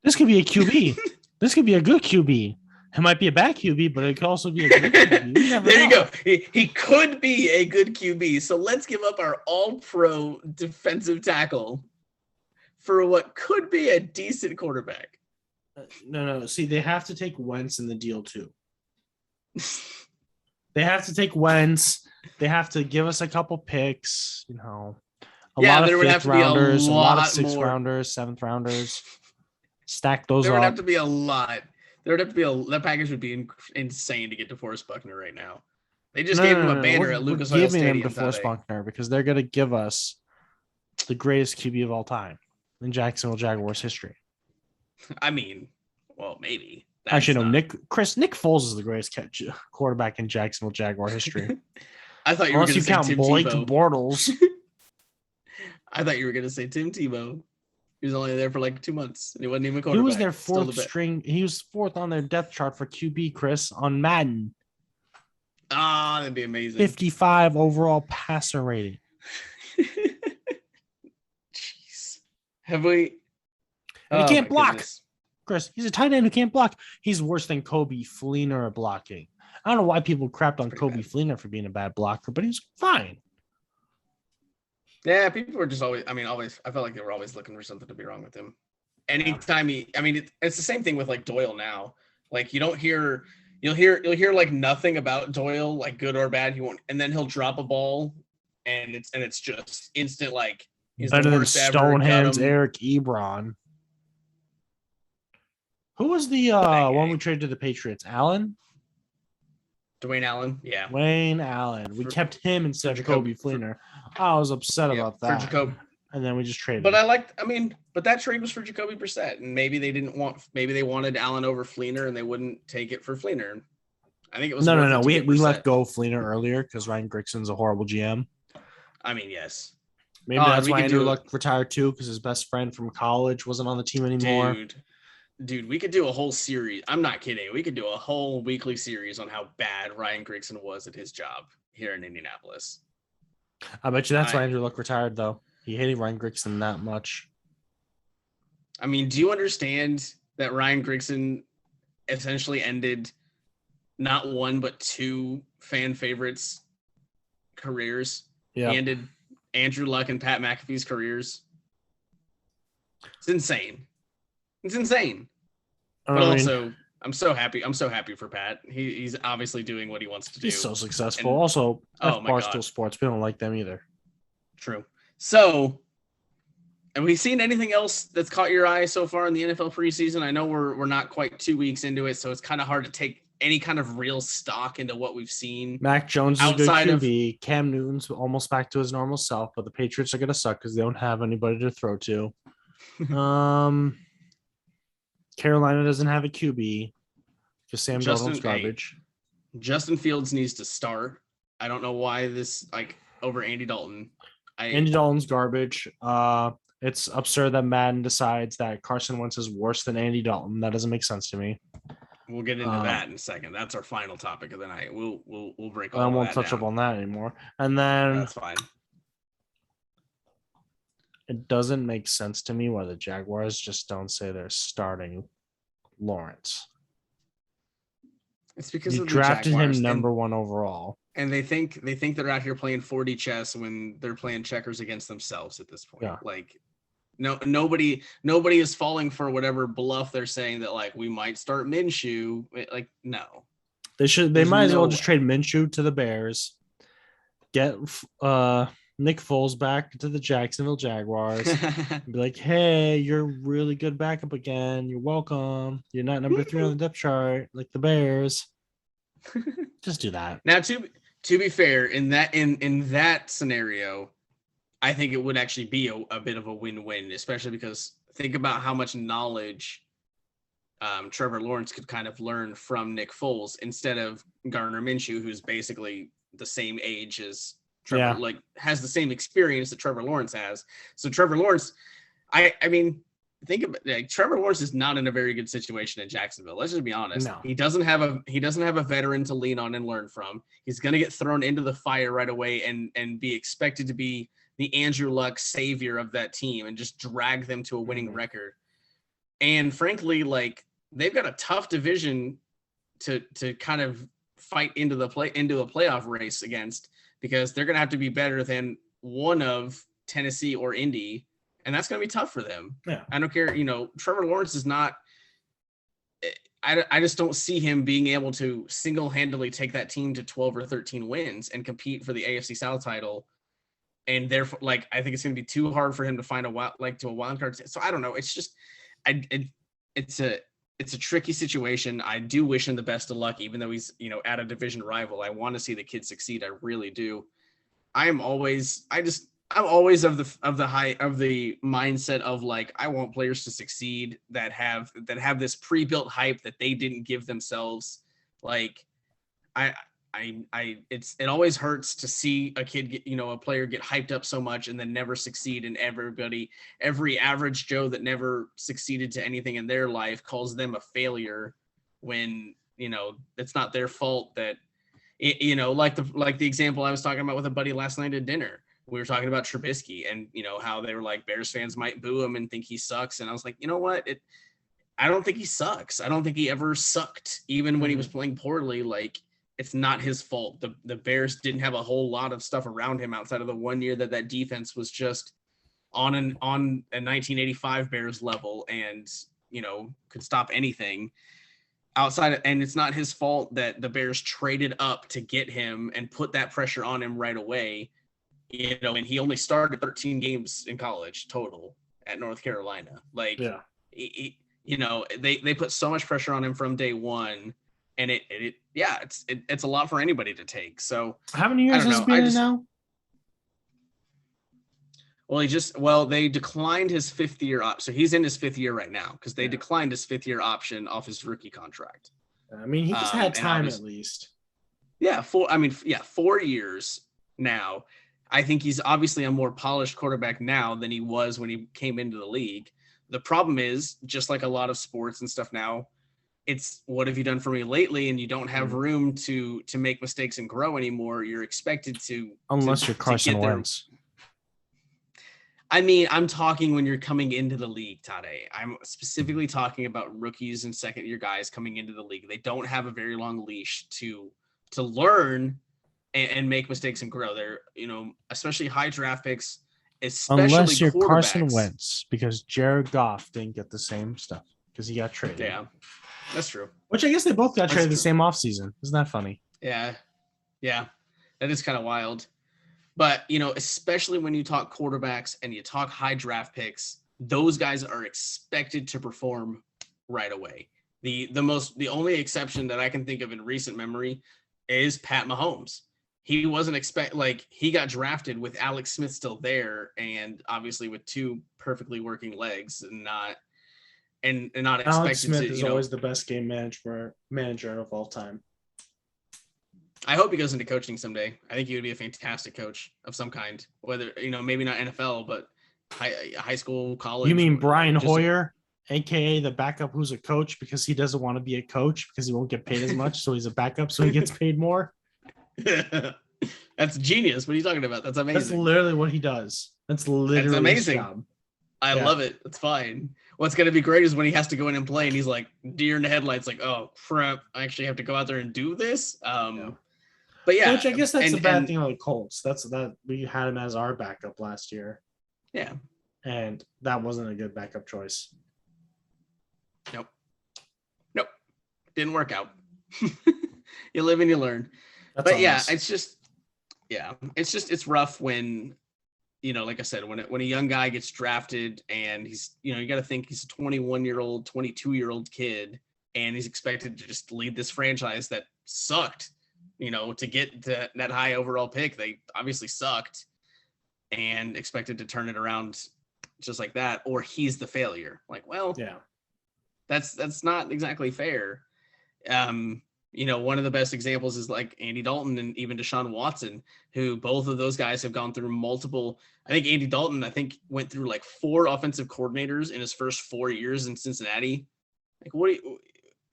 This could be a QB. This could be a good QB. It might be a bad QB, but it could also be a good QB.
There you go. He could be a good QB. So let's give up our all-pro defensive tackle for what could be a decent quarterback.
No. See, they have to take Wentz in the deal too. They have to take Wentz. They have to give us a couple picks, a lot of fifth rounders, a lot of sixth rounders, seventh rounders. Stack those up.
There would have to be a lot. That package would be insane to get DeForest Buckner right now. They just gave him a banner at Lucas Oil Stadium.
We're giving him DeForest Buckner because they're going to give us the greatest QB of all time in Jacksonville Jaguars history.
I mean, well, maybe.
Actually, no. Nick Foles is the greatest quarterback in Jacksonville Jaguar history.
I thought you were going to say
count
Tim
Blake
Tebow.
Bortles.
I thought you were going to say Tim Tebow. He was only there for like 2 months, and he wasn't even a quarterback.
He was their fourth string. He was fourth on their depth chart for QB, Chris, on Madden.
That'd be amazing.
55 overall passer rating.
Jeez. Have we?
And he can't block. Goodness. Chris, he's a tight end who can't block. He's worse than Kobe Fleener at blocking. I don't know why people crapped on Kobe Fleener for being a bad blocker, but he's fine.
Yeah, people were just always. I felt like they were always looking for something to be wrong with him. Anytime it's the same thing with like Doyle now. Like you'll hear like nothing about Doyle, like good or bad. And then he'll drop a ball, and it's just instant like he's
better
the
than
worst
Stonehands Eric Ebron. Who was the one we traded to the Patriots? Allen?
Dwayne Allen, yeah.
Dwayne Allen. We kept him instead of Kobe Fleener. I was upset about that. For Jacoby. And then we just traded.
But but that trade was for Jacoby Brissett, and maybe they wanted Allen over Fleener, and they wouldn't take it for Fleener. I think it was
no. We let go of Fleener earlier because Ryan Grigson's a horrible GM.
Yes.
Maybe that's why Andrew Luck retired too, because his best friend from college wasn't on the team anymore.
Dude, we could do a whole series. I'm not kidding. We could do a whole weekly series on how bad Ryan Grigson was at his job here in Indianapolis.
I bet you that's why Andrew Luck retired, though. He hated Ryan Grigson that much.
Do you understand that Ryan Grigson essentially ended not one but two fan favorites' careers? Yeah. He ended Andrew Luck and Pat McAfee's careers. It's insane. But also, I'm so happy. I'm so happy for Pat. He's obviously doing what he wants to do.
He's so successful. And, also, Barstool Sports, we don't like them either.
True. So, have we seen anything else that's caught your eye so far in the NFL preseason? I know we're not quite 2 weeks into it, so it's kind of hard to take any kind of real stock into what we've seen.
Mac Jones is a good QB. Cam Newton's almost back to his normal self, but the Patriots are going to suck because they don't have anybody to throw to. Carolina doesn't have a QB because Sam Darnold's garbage.
Justin Fields needs to start. I don't know why this over Andy Dalton.
Andy Dalton's garbage. It's absurd that Madden decides that Carson Wentz is worse than Andy Dalton. That doesn't make sense to me.
We'll get into that in a second. That's our final topic of the night. We'll break all
I
that
won't touch up on that anymore. And then
that's fine.
It doesn't make sense to me why the Jaguars just don't say they're starting Lawrence.
It's because
you
of the
drafted
Jaguars,
him number 1 overall.
and they think they're out here playing 4D chess when they're playing checkers against themselves at this point.
Yeah.
Like, no, nobody is falling for whatever bluff they're saying that like we might start Minshew. Like, no,
They might as well just trade Minshew to the Bears, get Nick Foles back to the Jacksonville Jaguars, and be like, hey, you're really good backup again. You're welcome. You're not number 3 on the depth chart like the Bears. Just do that.
Now, to be fair, in that scenario, I think it would actually be a bit of a win-win, especially because think about how much knowledge Trevor Lawrence could kind of learn from Nick Foles instead of Gardner Minshew, who's basically the same age as Trevor, like has the same experience that Trevor Lawrence has. So Trevor Lawrence, I mean, think about like Trevor Lawrence is not in a very good situation in Jacksonville. Let's just be honest.
No.
He doesn't have a veteran to lean on and learn from. He's going to get thrown into the fire right away and be expected to be the Andrew Luck savior of that team and just drag them to a winning record. And frankly, like they've got a tough division to kind of fight into a playoff race against, because they're going to have to be better than one of Tennessee or Indy. And that's going to be tough for them.
Yeah.
I don't care. Trevor Lawrence is not, I just don't see him being able to single-handedly take that team to 12 or 13 wins and compete for the AFC South title. And therefore, like, I think it's going to be too hard for him to find a wild card. So I don't know. It's just, it's a tricky situation. I do wish him the best of luck, even though he's, at a division rival. I want to see the kid succeed. I really do. I'm always of the mindset of like, I want players to succeed that have this pre-built hype that they didn't give themselves. Like it always hurts to see a kid get, a player get hyped up so much and then never succeed. And every average Joe that never succeeded to anything in their life calls them a failure when, it's not their fault that, like the example I was talking about with a buddy last night at dinner. We were talking about Trubisky and, how they were like Bears fans might boo him and think he sucks. And I was like, you know what? I don't think he sucks. I don't think he ever sucked, even when he was playing poorly. Like, it's not his fault. The Bears didn't have a whole lot of stuff around him outside of the 1 year that defense was just on a 1985 Bears level and, could stop anything outside. And it's not his fault that the Bears traded up to get him and put that pressure on him right away. And he only started 13 games in college total at North Carolina. Like, they put so much pressure on him from day one, and it's a lot for anybody to take. So
how many years has he been in now?
Well, they declined his 5th year so he's in his 5th year right now because they declined his 5th year option off his rookie contract.
I mean, he just had time at least.
Yeah, 4 years now. I think he's obviously a more polished quarterback now than he was when he came into the league. The problem is, just like a lot of sports and stuff now, it's what have you done for me lately? And you don't have room to make mistakes and grow anymore. You're expected to.
Unless you're Carson Wentz.
I mean, I'm talking when you're coming into the league, Toddeh. I'm specifically talking about rookies and second-year guys coming into the league. They don't have a very long leash to learn and make mistakes and grow. They're, especially high draft picks, especially
unless you're Carson Wentz, because Jared Goff didn't get the same stuff because he got traded.
Yeah, that's true.
Which I guess they both got traded the same offseason. Isn't that funny?
Yeah, that is kind of wild. But, especially when you talk quarterbacks and you talk high draft picks, those guys are expected to perform right away. The only exception that I can think of in recent memory is Pat Mahomes. He wasn't he got drafted with Alex Smith still there, and obviously with 2 perfectly working legs, and not expected.
Alex Smith is always the best game manager of all time.
I hope he goes into coaching someday. I think he would be a fantastic coach of some kind. Whether maybe not NFL, but high school, college.
You mean Brian Hoyer, aka the backup who's a coach because he doesn't want to be a coach because he won't get paid as much, so he's a backup so he gets paid more?
That's genius. What are you talking about? That's amazing.
That's literally what he does. That's literally
amazing.
his job.
I love it. It's fine. what's going to be great is when he has to go in and play and he's like deer in the headlights, like, oh crap, I actually have to go out there and do this. But yeah,
which I guess that's the bad thing about the Colts. That's that we had him as our backup last year.
Yeah.
And that wasn't a good backup choice.
Nope. Didn't work out. You live and you learn. But yeah, it's rough when, like I said, when a young guy gets drafted and he's, you got to think he's a 21-year-old, 22-year-old kid, and he's expected to just lead this franchise that sucked, to get to that high overall pick. They obviously sucked and expected to turn it around just like that, or he's the failure. Like, well, yeah, that's not exactly fair. One of the best examples is like Andy Dalton and even Deshaun Watson, who both of those guys have gone through multiple. I think Andy Dalton, went through like 4 offensive coordinators in his first 4 years in Cincinnati. Like,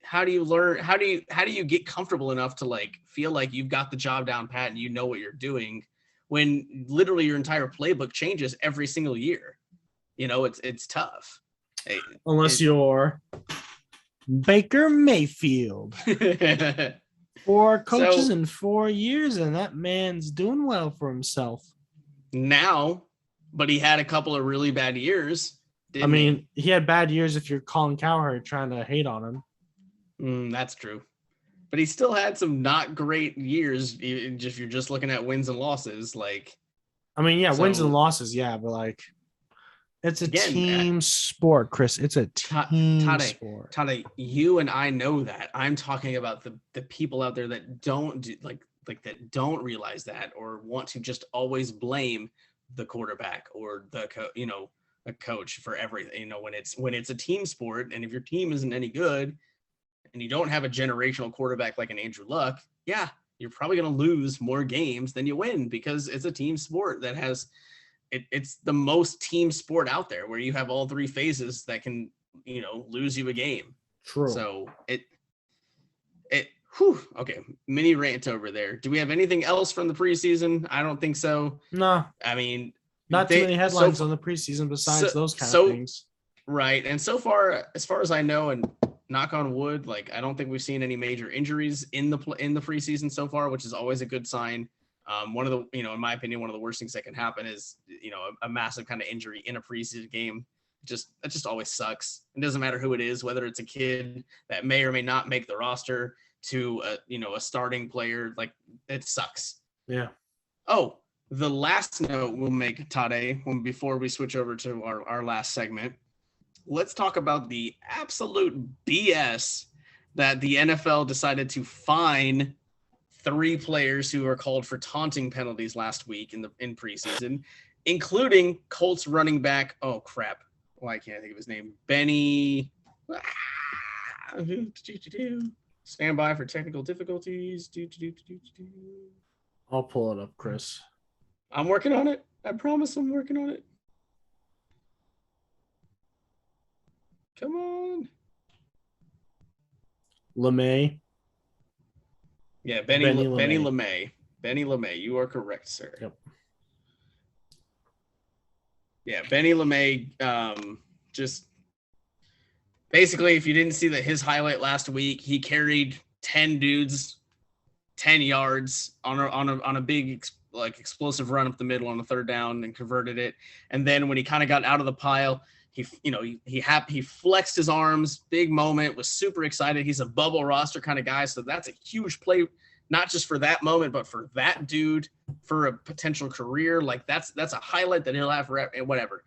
how do you learn? How do you get comfortable enough to like feel like you've got the job down pat and you know what you're doing when literally your entire playbook changes every single year? It's tough.
Unless you're Baker Mayfield. 4 coaches in 4 years, and that man's doing well for himself
now, but he had a couple of really bad years.
He had bad years if you're Colin Cowherd trying to hate on
him. That's true. But he still had some not great years if you're just looking at wins and losses.
Wins and losses, yeah, but like it's a team sport, Chris. It's a team sport.
Toddeh, you and I know that. I'm talking about the people out there that don't that don't realize that, or want to just always blame the quarterback or a coach for everything. When it's a team sport, and if your team isn't any good and you don't have a generational quarterback like an Andrew Luck, yeah, you're probably going to lose more games than you win, because it's a team sport that has it's the most team sport out there, where you have all 3 phases that can, lose you a game.
True.
So okay. Mini rant over there. Do we have anything else from the preseason? I don't think so.
No. Not too many headlines on the preseason besides those kind of things.
Right. And so far, as far as I know, and knock on wood, I don't think we've seen any major injuries in the preseason so far, which is always a good sign. One of the, in my opinion, one of the worst things that can happen is, a massive kind of injury in a preseason game. That just always sucks. It doesn't matter who it is, whether it's a kid that may or may not make the roster to a starting player. Like, it sucks.
Yeah.
Oh, the last note we'll make, Toddeh, before we switch over to our last segment, let's talk about the absolute BS that the NFL decided to fine 3 players who were called for taunting penalties last week in preseason, including Colts running back. Oh crap! Why can't I think of his name? Benny. Stand by for technical difficulties.
I'll pull it up, Chris.
I'm working on it. I promise I'm working on it. Come on.
LeMay.
Yeah, Benny LeMay. Benny LeMay. You are correct, sir.
Yep.
Yeah, Benny LeMay. Just basically, if you didn't see his highlight last week, he carried 10 dudes, 10 yards on a big explosive run up the middle on the 3rd down and converted it. And then when he kind of got out of the pile, he flexed his arms, big moment, was super excited. He's a bubble roster kind of guy, so that's a huge play, not just for that moment, but for that dude, for a potential career. Like that's a highlight that he'll have forever, and whatever.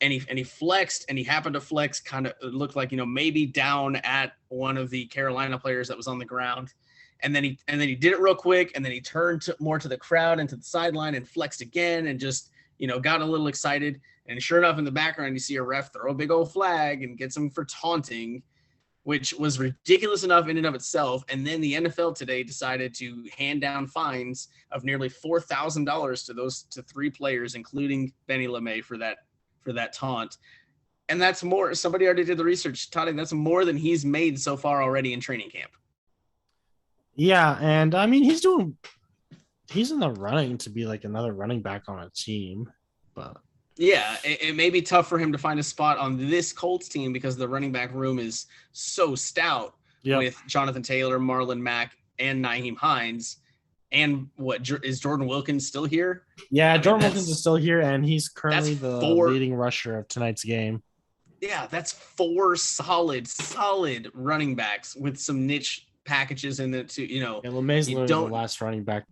And he flexed, and he happened to flex kind of, it looked like, maybe down at one of the Carolina players that was on the ground. And then he did it real quick, and then he turned more to the crowd and to the sideline and flexed again, and just got a little excited. And sure enough, in the background, you see a ref throw a big old flag and gets him for taunting, which was ridiculous enough in and of itself. And then the NFL today decided to hand down fines of nearly $4,000 to 3 players, including Benny LeMay, for that taunt. And that's more. Somebody already did the research, Toddeh. That's more than he's made so far already in training camp.
Yeah, and he's in the running to be like another running back on a team, but
Yeah, it may be tough for him to find a spot on this Colts team because the running back room is so stout with Jonathan Taylor, Marlon Mack, and Nyheim Hines. And is Jordan Wilkins still here?
Yeah, Jordan Wilkins is still here, and he's currently the leading rusher of tonight's game.
Yeah, that's 4 solid running backs with some niche packages in it too. And
LeMay's literally the last running back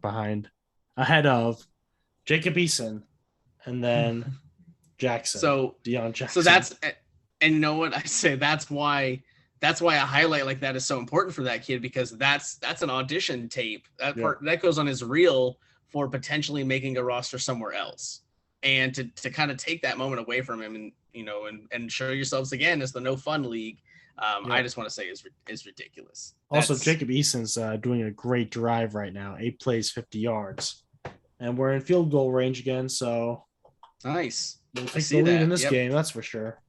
ahead of Jacob Eason, and then Jackson. Deion Jackson.
So and you know what I say? That's why a highlight like that is so important for that kid, because that's an audition tape. That goes on his reel for potentially making a roster somewhere else, and to kind of take that moment away from him and show yourselves again as the no fun league. I just want to say is ridiculous.
Also, Jacob Eason's doing a great drive right now. 8 plays, 50 yards, and we're in field goal range again. So
nice.
We'll take the lead in this game, that's for sure.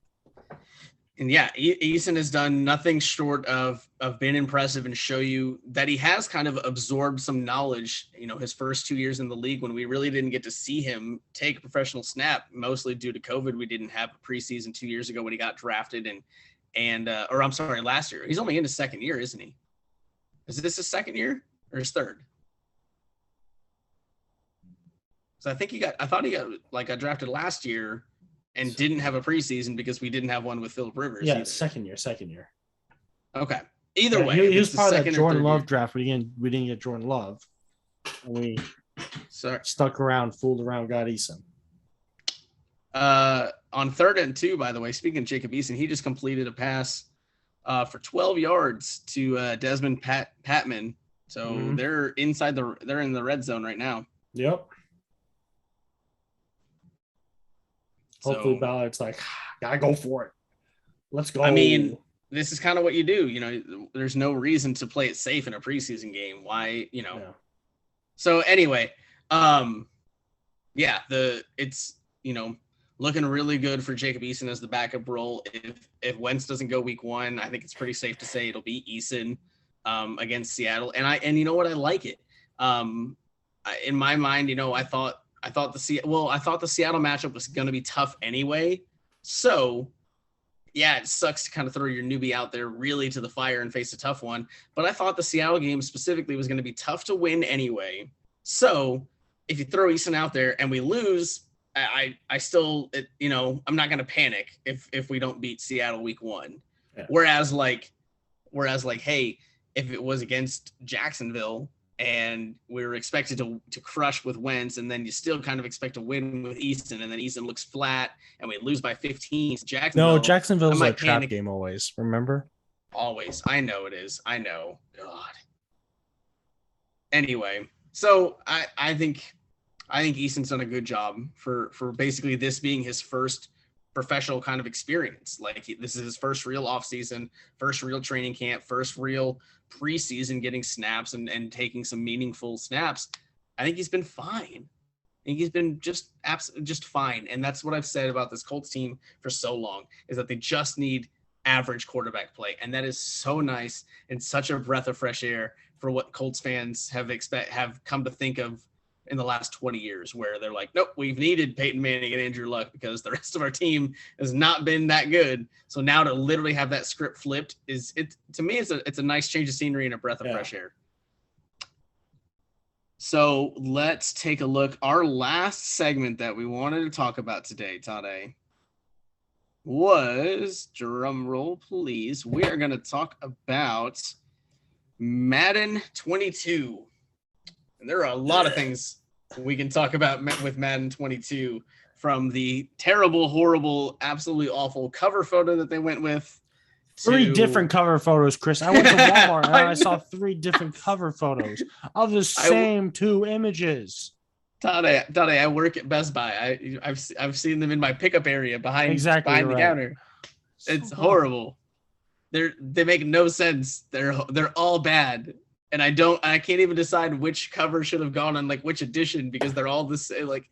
And yeah, Eason has done nothing short of being impressive and show you that he has kind of absorbed some knowledge, his first 2 years in the league when we really didn't get to see him take a professional snap, mostly due to COVID. We didn't have a preseason 2 years ago when he got drafted last year. He's only in his second year, isn't he? Is this his second year or his third? So I thought he got drafted last year and didn't have a preseason because we didn't have one with Phillip Rivers.
Yeah, second year.
Okay. Either way,
he was part of that Jordan Love draft. We didn't get Jordan Love. And we stuck around, fooled around, got Eason.
On 3rd and 2, by the way, speaking of Jacob Eason, he just completed a pass for 12 yards to Desmond Patman. So they're in the red zone right now.
Yep. Hopefully Ballard's like, gotta go for it. Let's go.
I mean, this is kind of what you do. There's no reason to play it safe in a preseason game. Why, Yeah. So anyway, it's looking really good for Jacob Eason as the backup role. If Wentz doesn't go week 1, I think it's pretty safe to say it'll be Eason against Seattle. And you know what? I like it. In my mind, I thought the Seattle matchup was going to be tough anyway. So, yeah, it sucks to kind of throw your newbie out there really to the fire and face a tough one. But I thought the Seattle game specifically was going to be tough to win anyway. So, if you throw Eason out there and we lose, I still, I'm not going to panic if we don't beat Seattle week 1. Yeah. Whereas, hey, if it was against Jacksonville and we were expected to crush with Wentz, and then you still kind of expect to win with Easton, and then Easton looks flat, and we lose by 15.
Jacksonville's a trap game always, remember?
Always. I know it is. I know. God. Anyway, so I think Easton's done a good job for basically this being his first professional kind of experience. This is his first real offseason, first real training camp, first real preseason getting snaps and taking some meaningful snaps. I think he's been fine. I think he's been just fine. And that's what I've said about this Colts team for so long, is that they just need average quarterback play. And that is so nice and such a breath of fresh air for what Colts fans have come to think of in the last 20 years, where they're like, nope, we've needed Peyton Manning and Andrew Luck because the rest of our team has not been that good. So now to literally have that script flipped to me, it's a nice change of scenery and a breath of fresh air. So let's take a look. Our last segment that we wanted to talk about today, Toddeh, was, drum roll please, we are going to talk about Madden 22. And there are a lot of things we can talk about with Madden 22, from the terrible, horrible, absolutely awful cover photo that they went with.
3 different cover photos, Chris. I went to Walmart and I saw 3 different cover photos of the same 2 images.
Toddeh, I work at Best Buy. I've seen them in my pickup area behind the counter. It's horrible. They make no sense. They're all bad. And I can't even decide which cover should have gone on which edition, because they're all the same. The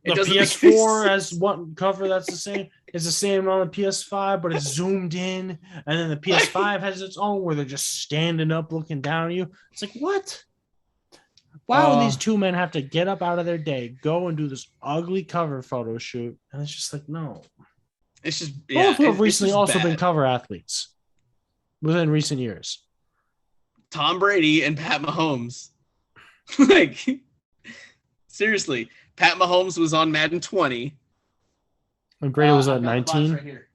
PS4 has one cover that's the same. It's the same on the PS5, but it's zoomed in. And then the PS5 has its own where they're just standing up looking down at you. It's like, what? Why would these two men have to get up out of their day, go and do this ugly cover photo shoot? And it's just like, no.
It's just
both who have recently also been cover athletes within recent years.
Tom Brady and Pat Mahomes. Like, seriously, Pat Mahomes was on Madden 20.
And Brady was at 19.
Right here.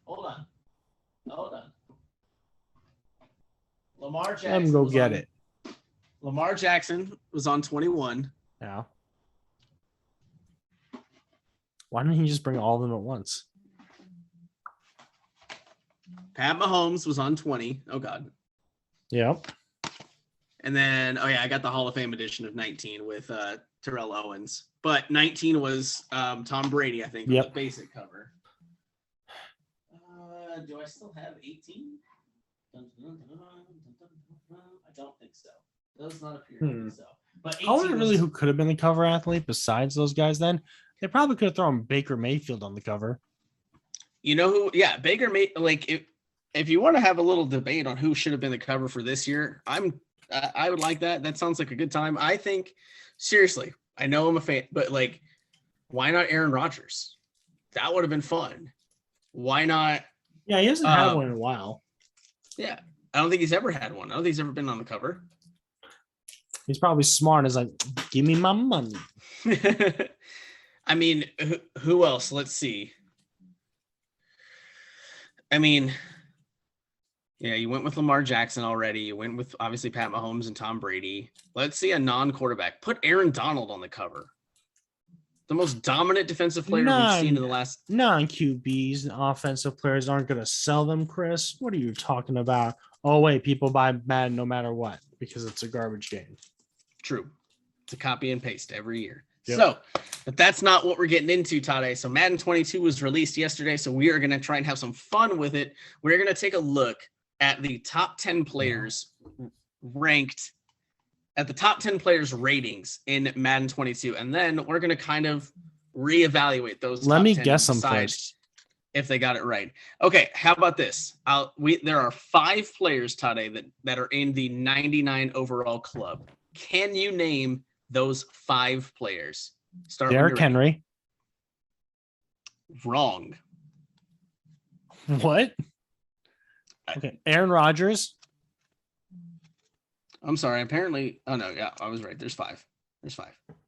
Hold on. Lamar Jackson.
Let him go get it.
Lamar Jackson was on 21.
Yeah. Why didn't he just bring all of them at once?
Pat Mahomes was on 20. Oh, God.
Yep.
And then, I got the Hall of Fame edition of 19 with Terrell Owens. But 19 was Tom Brady, I think,
yep.
The basic cover. Do I still have 18? I don't think so. Does not appear so. But
I wonder really who could have been the cover athlete besides those guys then. They probably could have thrown Baker Mayfield on the cover.
You know who? Yeah, Baker Mayfield. Like, if you want to have a little debate on who should have been the cover for this year, I would like that. That sounds like a good time. I think, seriously, I know I'm a fan, but like, why not Aaron Rodgers? That would have been fun. Why not?
Yeah, he hasn't had one in a while.
Yeah, I don't think he's ever had one. I don't think he's ever been on the cover.
He's probably smart and is like, give me my money.
I mean, who else? Let's see. I mean, yeah, you went with Lamar Jackson already. You went with, obviously, Pat Mahomes and Tom Brady. Let's see a non-quarterback. Put Aaron Donald on the cover. The most dominant defensive player we've seen in the last...
Non-QBs and offensive players aren't going to sell them, Chris. What are you talking about? Oh, wait, people buy Madden no matter what because it's a garbage game.
True. It's a copy and paste every year.
Yep.
So, but that's not what we're getting into, Toddeh. So Madden 22 was released yesterday, so we are going to try and have some fun with it. We're going to take a look at the top 10 players ranked at the top 10 players ratings in Madden 22. And then we're going to kind of reevaluate those.
Let me guess them first.
If they got it right. Okay. How about this? There are 5 players, Toddeh, that are in the 99 overall club. Can you name those 5 players? Start
Derrick Henry.
Wrong.
What? Okay. Aaron Rodgers.
I'm sorry. Apparently. Oh, no. Yeah, I was right. There's 5.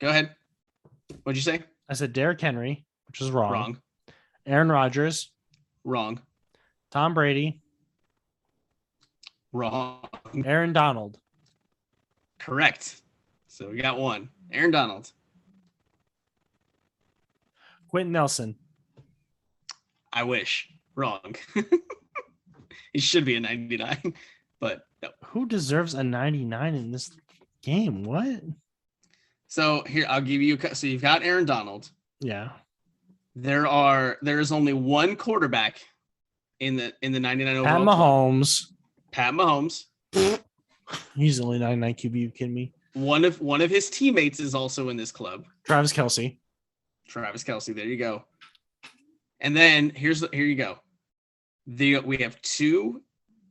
Go ahead. What'd you say?
I said Derrick Henry, which is wrong.
Wrong.
Aaron Rodgers.
Wrong.
Tom Brady.
Wrong.
Aaron Donald.
Correct. So we got 1. Aaron Donald.
Quentin Nelson.
I wish. Wrong. He should be a 99, but no.
Who deserves a 99 in this game? What?
So here, I'll give you. So you've got Aaron Donald.
Yeah.
There is only one quarterback in the 99 overall. Pat Mahomes.
He's only 99 QB. You kidding me?
One of his teammates is also in this club.
Travis Kelce.
There you go. And then here you go. We have 2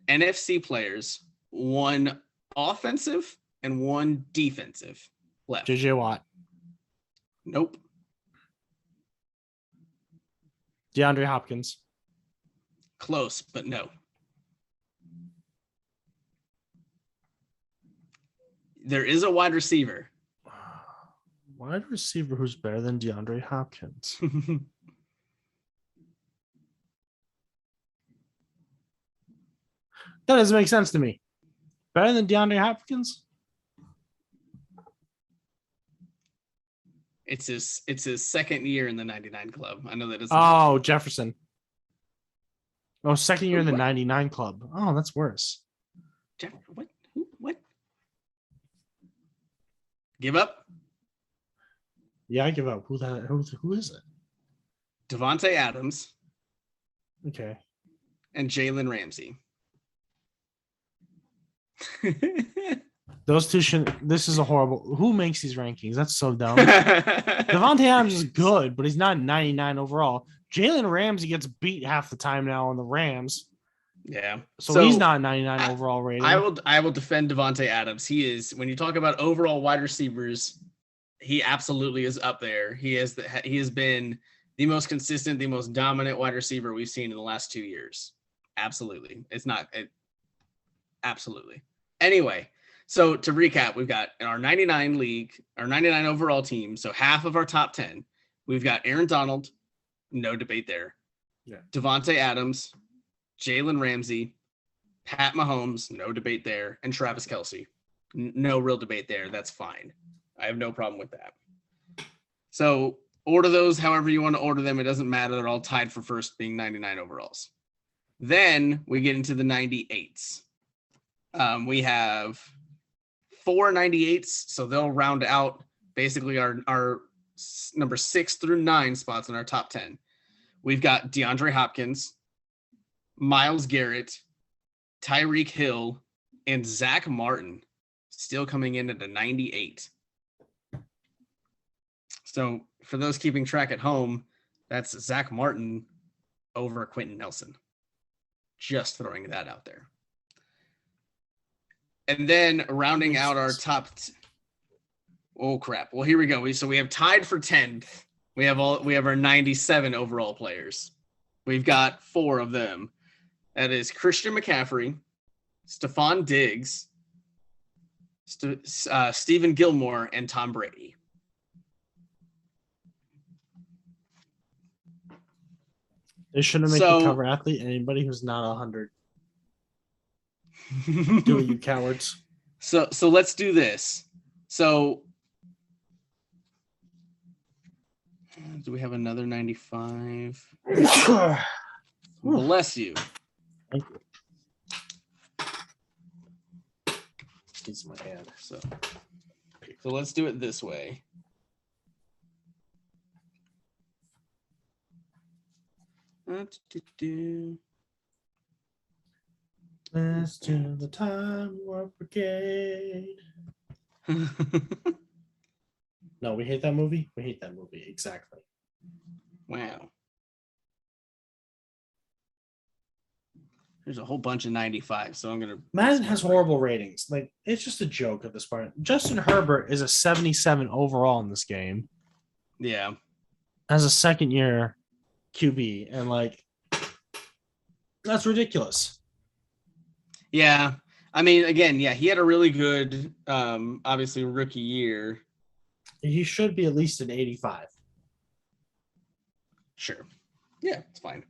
NFC players, 1 offensive and 1 defensive left.
JJ Watt.
Nope.
DeAndre Hopkins.
Close, but no. There is a wide receiver.
Wide receiver who's better than DeAndre Hopkins. That doesn't make sense to me. Better than DeAndre Hopkins?
It's his second year in the 99 club. I know that isn't.
Oh, Jefferson. Oh, second year in the 99 club. Oh, that's worse.
What? What? Give up?
Yeah, I give up. Who is it?
Devontae Adams.
Okay.
And Jalen Ramsey.
Those two should. This is a horrible. Who makes these rankings? That's so dumb. Devontae Adams is good, but he's not 99 overall. Jalen Ramsey gets beat half the time now on the Rams.
Yeah.
So he's not 99 overall rating.
I will defend Devontae Adams. He is, when you talk about overall wide receivers, he absolutely is up there. He has been the most consistent, the most dominant wide receiver we've seen in the last 2 years. Absolutely. Absolutely. Anyway, so to recap, we've got in our 99 league, our 99 overall team, so half of our top 10, we've got Aaron Donald, no debate there.
Yeah.
Devontae Adams, Jalen Ramsey, Pat Mahomes, no debate there, and Travis Kelce. No real debate there. That's fine. I have no problem with that. So order those however you want to order them. It doesn't matter. They're all tied for first, being 99 overalls. Then we get into the 98s. We have 4 98s, so they'll round out basically our number 6 through 9 spots in our top 10. We've got DeAndre Hopkins, Myles Garrett, Tyreek Hill, and Zach Martin still coming in at a 98. So for those keeping track at home, that's Zach Martin over Quentin Nelson. Just throwing that out there. And then rounding out our top. Oh crap! Well, here we go. So we have tied for 10th. We have our 97 overall players. We've got 4 of them. That is Christian McCaffrey, Stephon Diggs, Stephen Gilmore, and Tom Brady.
They shouldn't make the cover athlete anybody who's not 100. Do it, you cowards.
So let's do this. So do we have another 95? Bless you.
Thank you. It's my hand.
So let's do it this way.
Let's do the Time Warp Brigade. No, we hate that movie. We hate that movie. Exactly.
Wow. There's a whole bunch of 95, so I'm going to...
Madden has horrible ratings. Like, it's just a joke at this point. Justin Herbert is a 77 overall in this game.
Yeah.
As a second-year QB, and, like, that's ridiculous.
Yeah. I mean, again, yeah, he had a really good, obviously, rookie year.
He should be at least an 85.
Sure. Yeah, it's fine.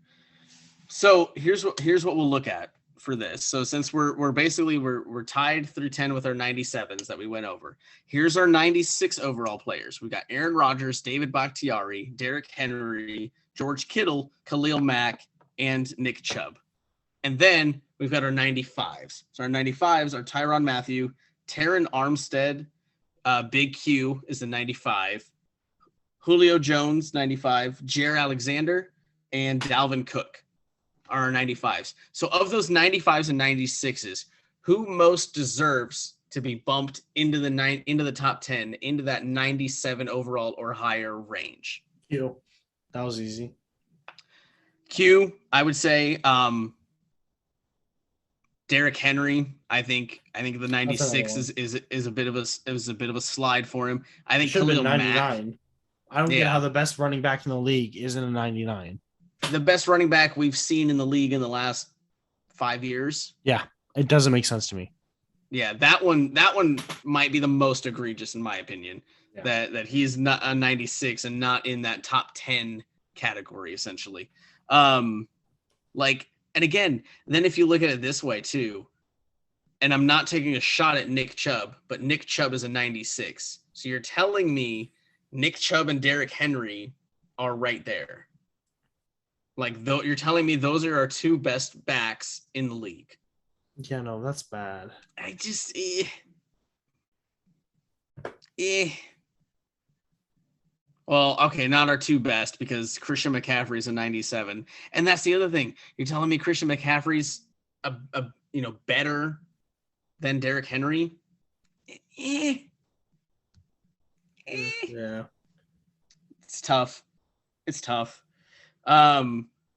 So here's what we'll look at for this. So since we're basically tied through 10 with our 97s that we went over. Here's our 96 overall players. We've got Aaron Rodgers, David Bakhtiari, Derrick Henry, George Kittle, Khalil Mack, and Nick Chubb. And then we've got our 95s. So our 95s are Tyrann Mathieu, Terron Armstead, Big Q is the 95, Julio Jones, 95, Jair Alexander, and Dalvin Cook are our 95s. So of those 95s and 96s, who most deserves to be bumped into the top 10, into that 97 overall or higher range?
Q. That was easy.
Q, I would say Derrick Henry. I think the 96 is a bit of a slide for him. I think Khalil Mack.
I don't get how the best running back in the league isn't a 99.
The best running back we've seen in the league in the last 5 years.
Yeah, it doesn't make sense to me.
Yeah, that one might be the most egregious in my opinion. Yeah. That he's not a 96 and not in that top 10 category essentially. And again, then if you look at it this way too, and I'm not taking a shot at Nick Chubb, but Nick Chubb is a 96. So you're telling me Nick Chubb and Derrick Henry are right there. You're telling me those are our 2 best backs in the league.
Yeah, no, that's bad.
I just Well, okay, not our 2 best because Christian McCaffrey is a 97, and that's the other thing. You're telling me Christian McCaffrey's a better than Derrick Henry?
Yeah,
it's tough.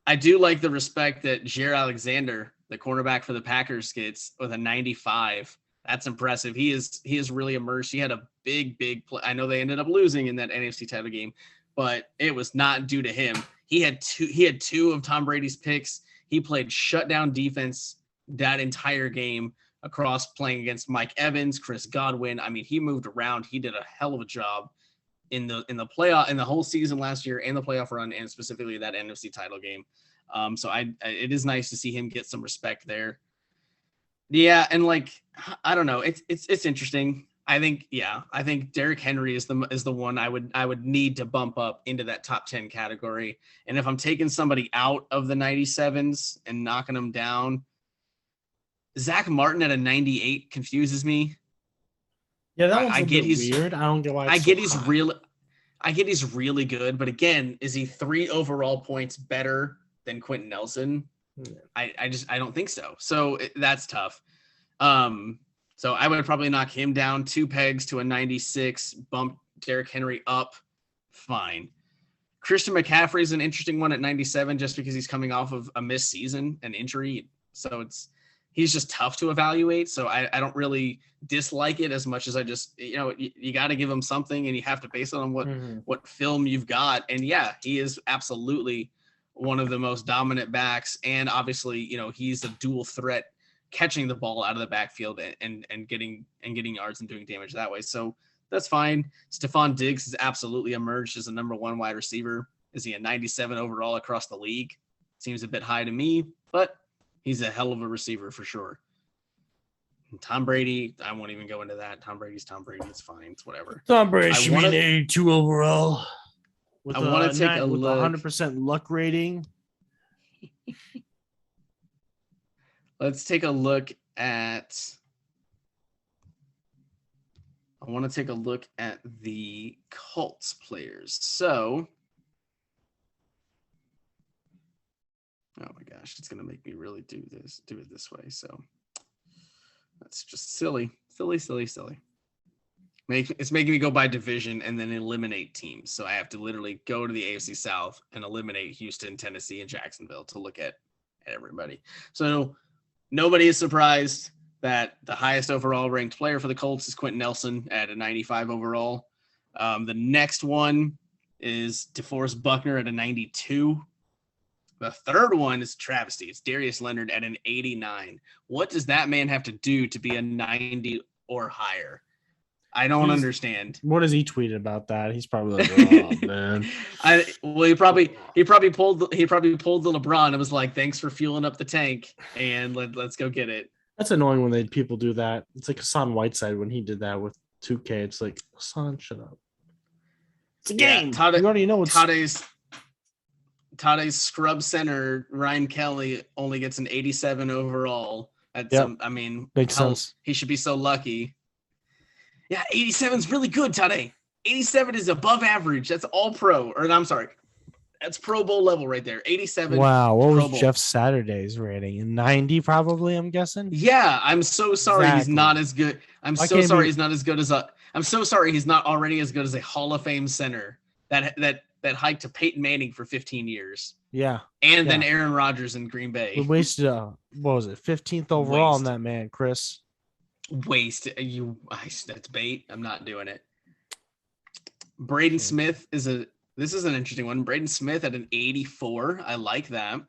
I do like the respect that Jair Alexander the cornerback for the Packers, gets with a 95. That's impressive. He is really emerged. He had a big play. I know they ended up losing in that NFC title game, but it was not due to him. He had two of Tom Brady's picks. He played shutdown defense that entire game across playing against Mike Evans, Chris Godwin. I mean, he moved around. He did a hell of a job in the playoff, in the whole season last year, and the playoff run, and specifically that NFC title game. So it is nice to see him get some respect there. Yeah, and like, I don't know, it's interesting. I think Derrick Henry is the one I would need to bump up into that top 10 category. And if I'm taking somebody out of the 97s and knocking them down, Zach Martin at a 98 confuses me.
Yeah, that one's weird. I don't get why.
I get he's really good, but again, is he 3 overall points better than Quentin Nelson? I don't think so. So that's tough. So I would probably knock him down 2 pegs to a 96, bump Derrick Henry up. Fine. Christian McCaffrey is an interesting one at 97 just because he's coming off of a missed season, an injury. So he's just tough to evaluate. So I don't really dislike it as much as I just, you got to give him something, and you have to base it on what film you've got. And yeah, he is absolutely one of the most dominant backs. And obviously, he's a dual threat, catching the ball out of the backfield and getting yards and doing damage that way. So that's fine. Stephon Diggs has absolutely emerged as a number 1 wide receiver. Is he a 97 overall across the league? Seems a bit high to me, but he's a hell of a receiver for sure. And Tom Brady, I won't even go into that. Tom Brady's Tom Brady. It's fine. It's whatever.
Tom Brady should be an 82 overall.
I want to take a look.
100% luck rating.
Let's take a look at. I want to take a look at the Colts players. So, oh my gosh, it's gonna make me really do it this way. So that's just silly. It's making me go by division and then eliminate teams. So I have to literally go to the AFC South and eliminate Houston, Tennessee, and Jacksonville to look at everybody. So nobody is surprised that the highest overall ranked player for the Colts is Quentin Nelson at a 95 overall. The next one is DeForest Buckner at a 92. The third one is travesty. It's Darius Leonard at an 89. What does that man have to do to be a 90 or higher? I don't understand.
What has he tweeted about that? He's probably like, oh man.
He probably pulled the LeBron and was like, thanks for fueling up the tank, and let's go get it.
That's annoying when people do that. It's like Hassan Whiteside when he did that with 2K. It's like, Hassan, shut up. It's a game. You already know it's
Toddeh's scrub center, Ryan Kelly, only gets an 87 overall. Makes sense. He should be so lucky. Yeah, 87 is really good, Toddeh. 87 is above average. That's all pro. Or I'm sorry. That's Pro Bowl level right there. 87.
Wow. What was Jeff Saturday's rating? 90 probably, I'm guessing?
Yeah, I'm so sorry he's not as good. I'm so sorry he's not already as good as a Hall of Fame center that hiked to Peyton Manning for 15 years.
Yeah.
And then Aaron Rodgers in Green Bay.
We wasted 15th overall on that man, Chris.
That's bait. I'm not doing it. Braden Smith this is an interesting one. Braden Smith at an 84. I like that.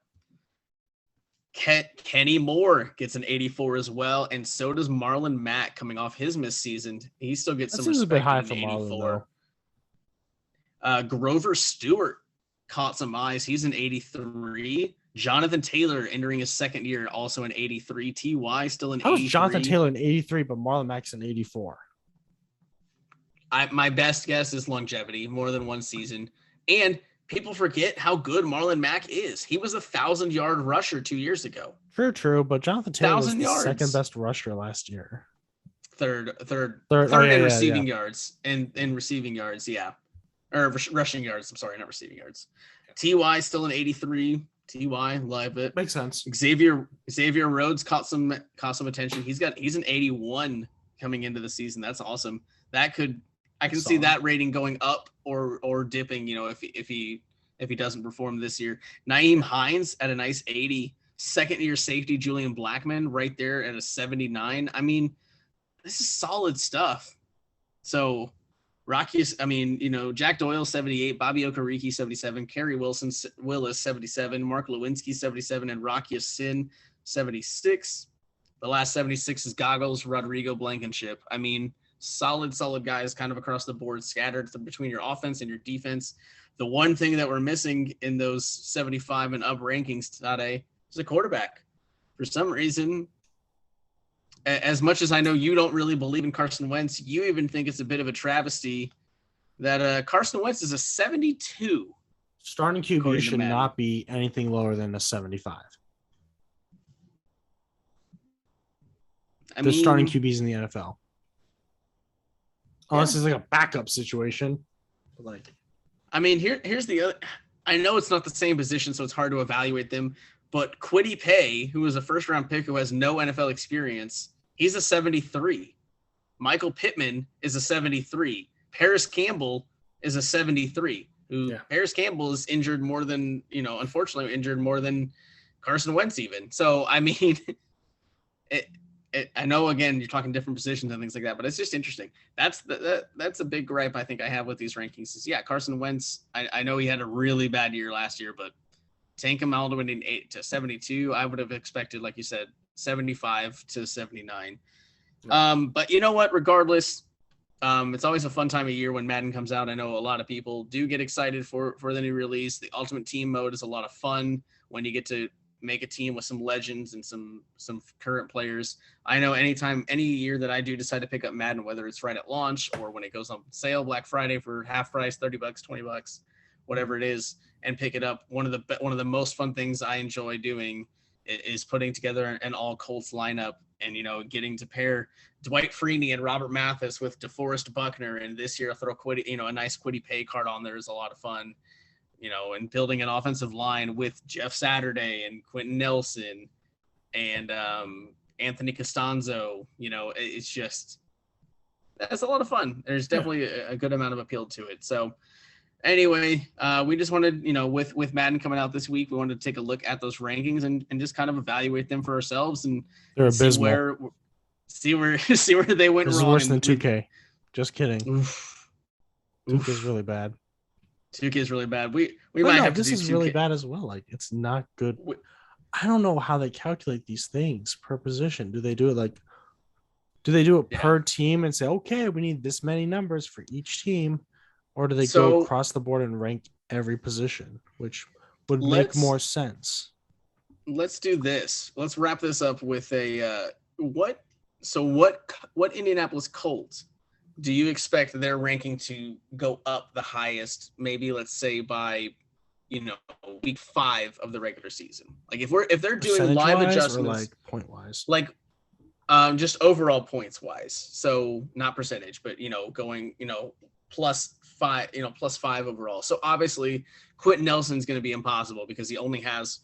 Kenny Moore gets an 84 as well, and so does Marlon Mack coming off his missed season. He still gets some respect.
A bit high for Marlon,
though. Grover Stewart caught some eyes. He's an 83. Jonathan Taylor entering his second year, also an 83. T.Y. still an 83.
How is Jonathan Taylor an 83, but Marlon Mack's an 84?
My best guess is longevity, more than one season. And people forget how good Marlon Mack is. He was 1,000-yard rusher 2 years ago.
True, but Jonathan Taylor was the second best rusher last year.
Third in receiving yards. And receiving yards, yeah. Or rushing yards, I'm sorry, not receiving yards. T.Y. still an 83. T.Y. live it.
Makes sense.
Xavier Rhodes caught some attention. He's an 81 coming into the season. That's awesome. I can see that rating going up or dipping, if he doesn't perform this year. Nyheim Hines at a nice 80. Second-year safety Julian Blackmon right there at a 79. I mean, this is solid stuff. So Jack Doyle, 78, Bobby Okereke, 77, Kerry Willis, 77, Mark Lewinsky, 77, and Rocky Sin, 76. The last 76 is Goggles, Rodrigo Blankenship. I mean, solid guys kind of across the board, scattered between your offense and your defense. The one thing that we're missing in those 75 and up rankings today is a quarterback. For some reason, as much as I know you don't really believe in Carson Wentz, you even think it's a bit of a travesty that Carson Wentz is a 72.
Starting QB should not be anything lower than a 75. The starting QBs in the NFL. Unless it's like a backup situation.
Here's the other. I know it's not the same position, so it's hard to evaluate them. But Kwity Paye, who was a first-round pick who has no NFL experience, he's a 73. Michael Pittman is a 73. Paris Campbell is a 73. Paris Campbell is injured more than, unfortunately injured more than Carson Wentz even. So, I mean, I know, again, you're talking different positions and things like that, but it's just interesting. That's a big gripe I think I have with these rankings is, Carson Wentz, I know he had a really bad year last year, but tank him all the way to 72, I would have expected, like you said, 75 to 79. But you know what? Regardless, it's always a fun time of year when Madden comes out. I know a lot of people do get excited for the new release. The Ultimate Team mode is a lot of fun when you get to make a team with some legends and some current players. I know any year that I do decide to pick up Madden, whether it's right at launch or when it goes on sale Black Friday for half price, $30, $20, whatever it is, and pick it up. One of the most fun things I enjoy doing is putting together an all Colts lineup and, getting to pair Dwight Freeney and Robert Mathis with DeForest Buckner. And this year I'll throw a nice Kwity Paye card on there is a lot of fun. And building an offensive line with Jeff Saturday and Quentin Nelson and Anthony Costanzo, it's just, that's a lot of fun. There's definitely a good amount of appeal to it. So anyway, we just wanted, with Madden coming out this week, we wanted to take a look at those rankings and just kind of evaluate them for ourselves and
they're abysmal.
See where they went wrong.
This is worse than 2K. Just kidding. 2K is really bad.
2K is really bad. We might have to
this
do
is
2K.
Really bad as well. Like, it's not good. I don't know how they calculate these things per position. Do they do it per team and say, okay, we need this many numbers for each team? Or do they go across the board and rank every position, which would make more sense? Let's
do this. Let's wrap this up with a what Indianapolis Colts do you expect their ranking to go up the highest, maybe let's say by, week 5 of the regular season? Like if they're doing live adjustments,
or like point wise,
like just overall points wise. So not percentage, but going, plus 5 overall. So obviously Quentin Nelson's going to be impossible because he only has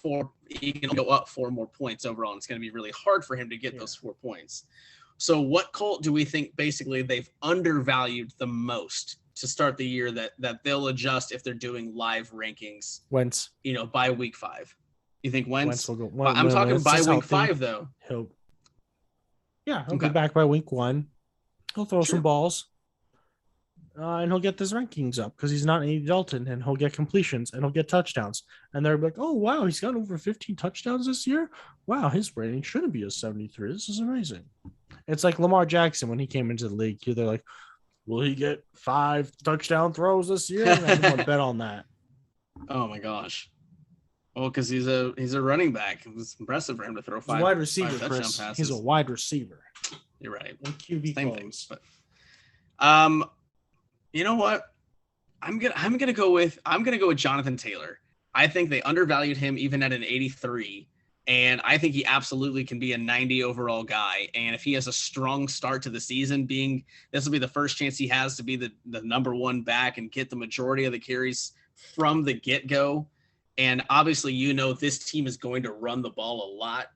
4. He can go up 4 more points overall. And it's going to be really hard for him to get those 4 points. So what Colt do we think basically they've undervalued the most to start the year that they'll adjust if they're doing live rankings?
Wentz.
By week 5. You think Wentz?
Will go.
I'm talking by week 5 though.
He'll be back by week 1. He'll throw some balls. And he'll get his rankings up because he's not Andy Dalton, and he'll get completions and he'll get touchdowns. And they're like, oh, wow, he's got over 15 touchdowns this year. Wow, his rating shouldn't be a 73. This is amazing. It's like Lamar Jackson when he came into the league. They're like, will he get 5 touchdown throws this year? And I want to bet on that.
Oh, my gosh. Well, because he's a running back. It's impressive for him to throw 5.
He's a wide receiver, Chris.
Passes.
He's a wide receiver.
You're right.
And QB
Same
things.
But you know what? I'm gonna go with Jonathan Taylor. I think they undervalued him even at an 83, and I think he absolutely can be a 90 overall guy. And if he has a strong start to the season, this will be the first chance he has to be the number 1 back and get the majority of the carries from the get-go. And obviously, this team is going to run the ball a lot,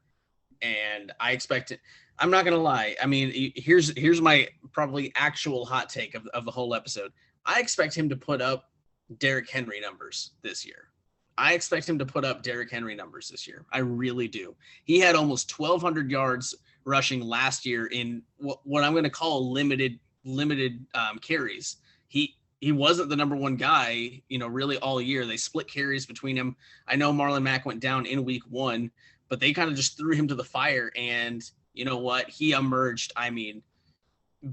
and I expect it. I'm not going to lie. I mean, here's my probably actual hot take of the whole episode. I expect him to put up Derrick Henry numbers this year. I expect him to put up Derrick Henry numbers this year. I really do. He had almost 1,200 yards rushing last year in what I'm going to call limited carries. He wasn't the number one guy, really all year. They split carries between him. I know Marlon Mack went down in week 1, but they kind of just threw him to the fire. And you know what? He emerged,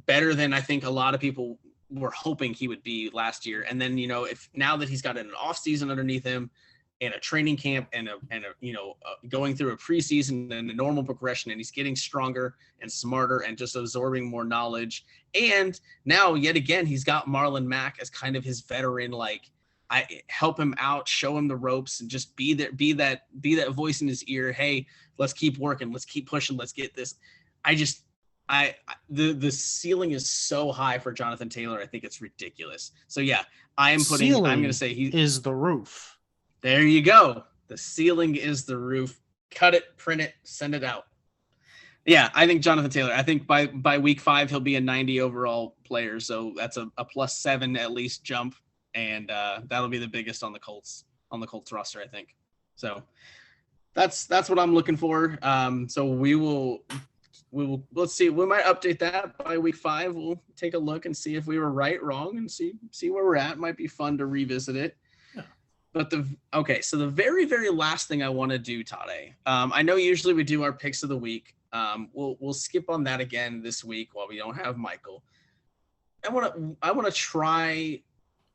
better than I think a lot of people were hoping he would be last year. And then, if now that he's got an off season underneath him and a training camp and going through a preseason and a normal progression, and he's getting stronger and smarter and just absorbing more knowledge. And now yet again, he's got Marlon Mack as kind of his veteran, I help him out, show him the ropes, and just be that voice in his ear. Hey, let's keep working. Let's keep pushing. Let's get this. The ceiling is so high for Jonathan Taylor. I think it's ridiculous. So yeah, I'm going to say he
is the roof.
There you go. The ceiling is the roof. Cut it, print it, send it out. Yeah, I think Jonathan Taylor. I think by week 5 he'll be a 90 overall player. So that's a +7 at least jump, and that'll be the biggest on the Colts roster, I think. So that's what I'm looking for. So we will let's see. We might update that by week 5. We'll take a look and see if we were right, wrong, and see where we're at. Might be fun to revisit it. Yeah. But so the very, very last thing I want to do, Toddeh. I know usually we do our picks of the week. We'll skip on that again this week while we don't have Michael. I want to try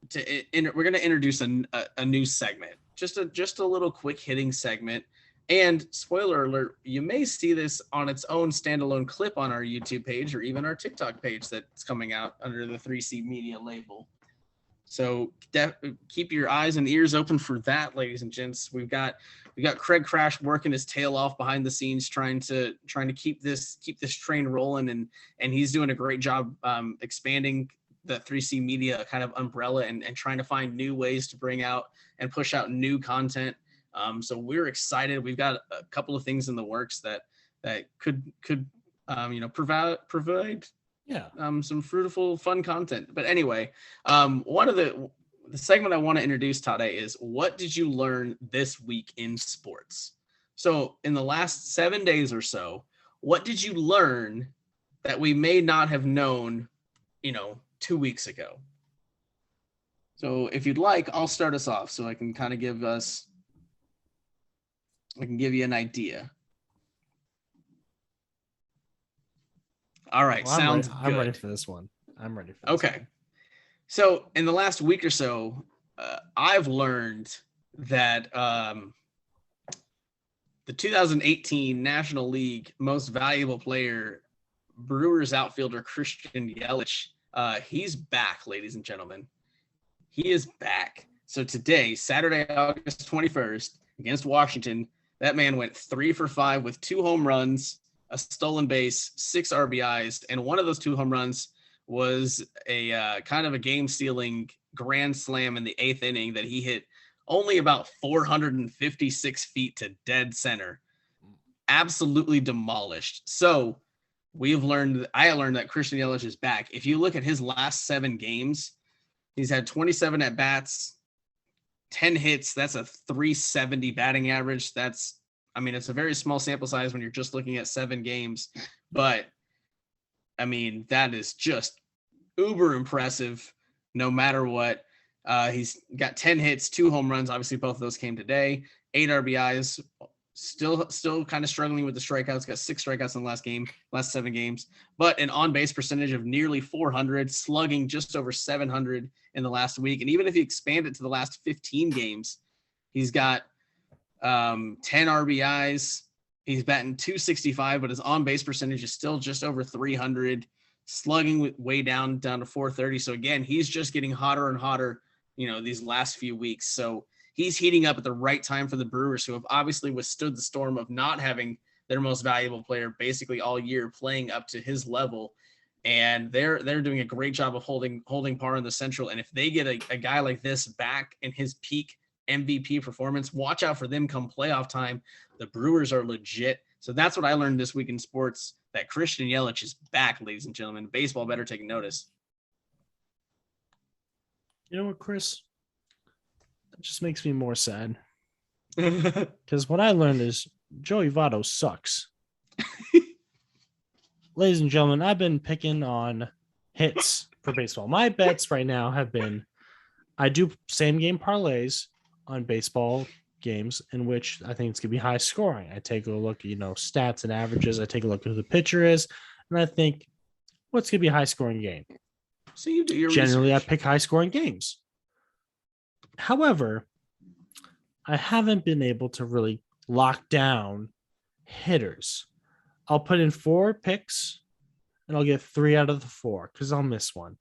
to. We're going to introduce a new segment, just a little quick hitting segment. And spoiler alert, you may see this on its own standalone clip on our YouTube page or even our TikTok page that's coming out under the 3C Media label. So keep your eyes and ears open for that, ladies and gents. We got CraigCrash working his tail off behind the scenes, trying to keep this train rolling, and he's doing a great job expanding the 3C Media kind of umbrella and trying to find new ways to bring out and push out new content. So we're excited. We've got a couple of things in the works that could provide some fruitful, fun content. But anyway, one of the segment I want to introduce, Toddeh, is what did you learn this week in sports? So in the last 7 days or so, what did you learn that we may not have known, 2 weeks ago? So if you'd like, I'll start us off so I can kind of give you an idea. All right.
Well,
sounds good.
I'm ready for this one.
Okay. So in the last week or so, I've learned that the 2018 National League Most Valuable Player, Brewers outfielder Christian Yelich, he's back, ladies and gentlemen. He is back. So today, Saturday, August 21st, against Washington, that man went 3 for 5 with 2 home runs, a stolen base, 6 RBIs, and one of those 2 home runs was a kind of a game-stealing grand slam in the 8th inning that he hit only about 456 feet to dead center. Absolutely demolished. So I learned that Christian Yelich is back. If you look at his last 7 games, he's had 27 at-bats, 10 hits. That's a 370 batting average. It's a very small sample size when you're just looking at 7 games, but that is just uber impressive no matter what. He's got 10 hits, 2 home runs. Obviously both of those came today, 8 RBIs, still kind of struggling with the strikeouts. Got 6 strikeouts in the last 7 games, but an on-base percentage of nearly 400, slugging just over 700 in the last week. And even if you expand it to the last 15 games, he's got 10 RBIs. He's batting .265, but his on-base percentage is still just over 300, slugging way down to 430. So again, he's just getting hotter and hotter, these last few weeks. So he's heating up at the right time for the Brewers, who have obviously withstood the storm of not having their most valuable player basically all year playing up to his level. And they're doing a great job of holding par in the Central. And if they get a guy like this back in his peak MVP performance, watch out for them come playoff time. The Brewers are legit. So that's what I learned this week in sports, that Christian Yelich is back, ladies and gentlemen. Baseball better take notice.
You know what, Chris? That just makes me more sad. Because what I learned is Joey Votto sucks. Ladies and gentlemen, I've been picking on hits for baseball. My bets right now have been, I do same game parlays on baseball games in which I think it's going to be high scoring. I take a look at, stats and averages. I take a look at who the pitcher is, and I think what's going to be a high scoring game.
So you do your
Generally,
research.
I pick high scoring games. However, I haven't been able to really lock down hitters. I'll put in 4 picks and I'll get 3 out of the 4 because I'll miss one.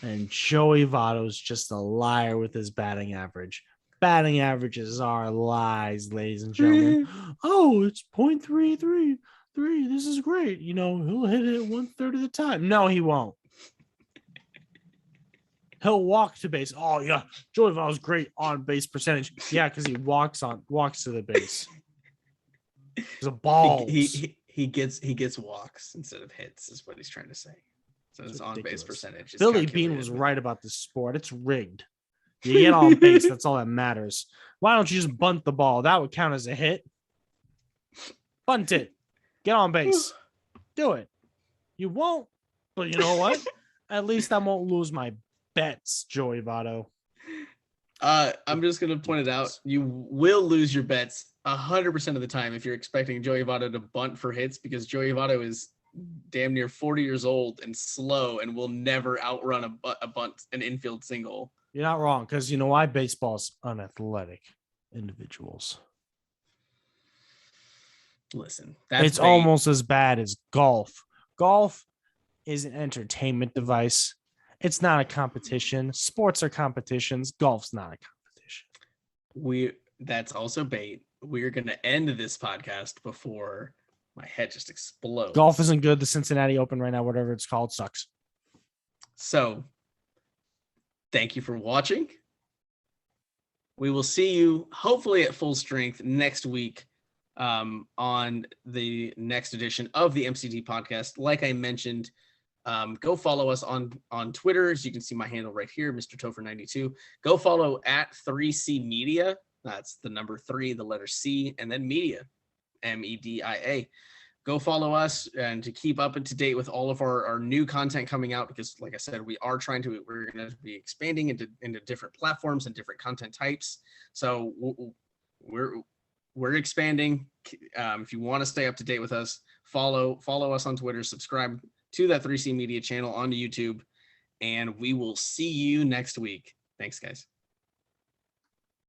And Joey Votto's just a liar with his batting average. Batting averages are lies, ladies and gentlemen. Oh, it's .333. This is great. He'll hit it 1/3 of the time. No, he won't. He'll walk to base. Oh, yeah. Joey Votto's great on base percentage. Yeah, because he walks to the base. He's a ball.
He gets walks instead of hits, is what he's trying to say. So his on base percentage.
Billy Bean was right about this sport. It's rigged. You get on base. That's all that matters. Why don't you just bunt the ball? That would count as a hit. Bunt it. Get on base. Do it. You won't. But you know what? At least I won't lose my bets, Joey Votto.
I'm just going to point it out. You will lose your bets 100% of the time if you're expecting Joey Votto to bunt for hits, because Joey Votto is damn near 40 years old and slow and will never outrun a bunt, an infield single.
You're not wrong, because you know why? Baseball's unathletic individuals.
Listen,
it's almost as bad as golf. Golf is an entertainment device. It's not a competition. Sports are competitions. Golf's not a competition.
That's also bait. We're going to end this podcast before my head just explodes.
Golf isn't good. The Cincinnati Open right now, whatever it's called, sucks.
So, thank you for watching. We will see you hopefully at full strength next week on the next edition of the MCT Podcast. Like I mentioned, go follow us on Twitter. As you can see my handle right here, Mr. Topher92. Go follow at 3C Media. That's the number 3, the letter C, and then Media, MEDIA. Go follow us and to keep up and to date with all of our new content coming out, because like I said, we're going to be expanding into different platforms and different content types. So we're expanding. If you want to stay up to date with us, follow us on Twitter, subscribe to that 3C Media channel on YouTube, and we will see you next week. Thanks, guys.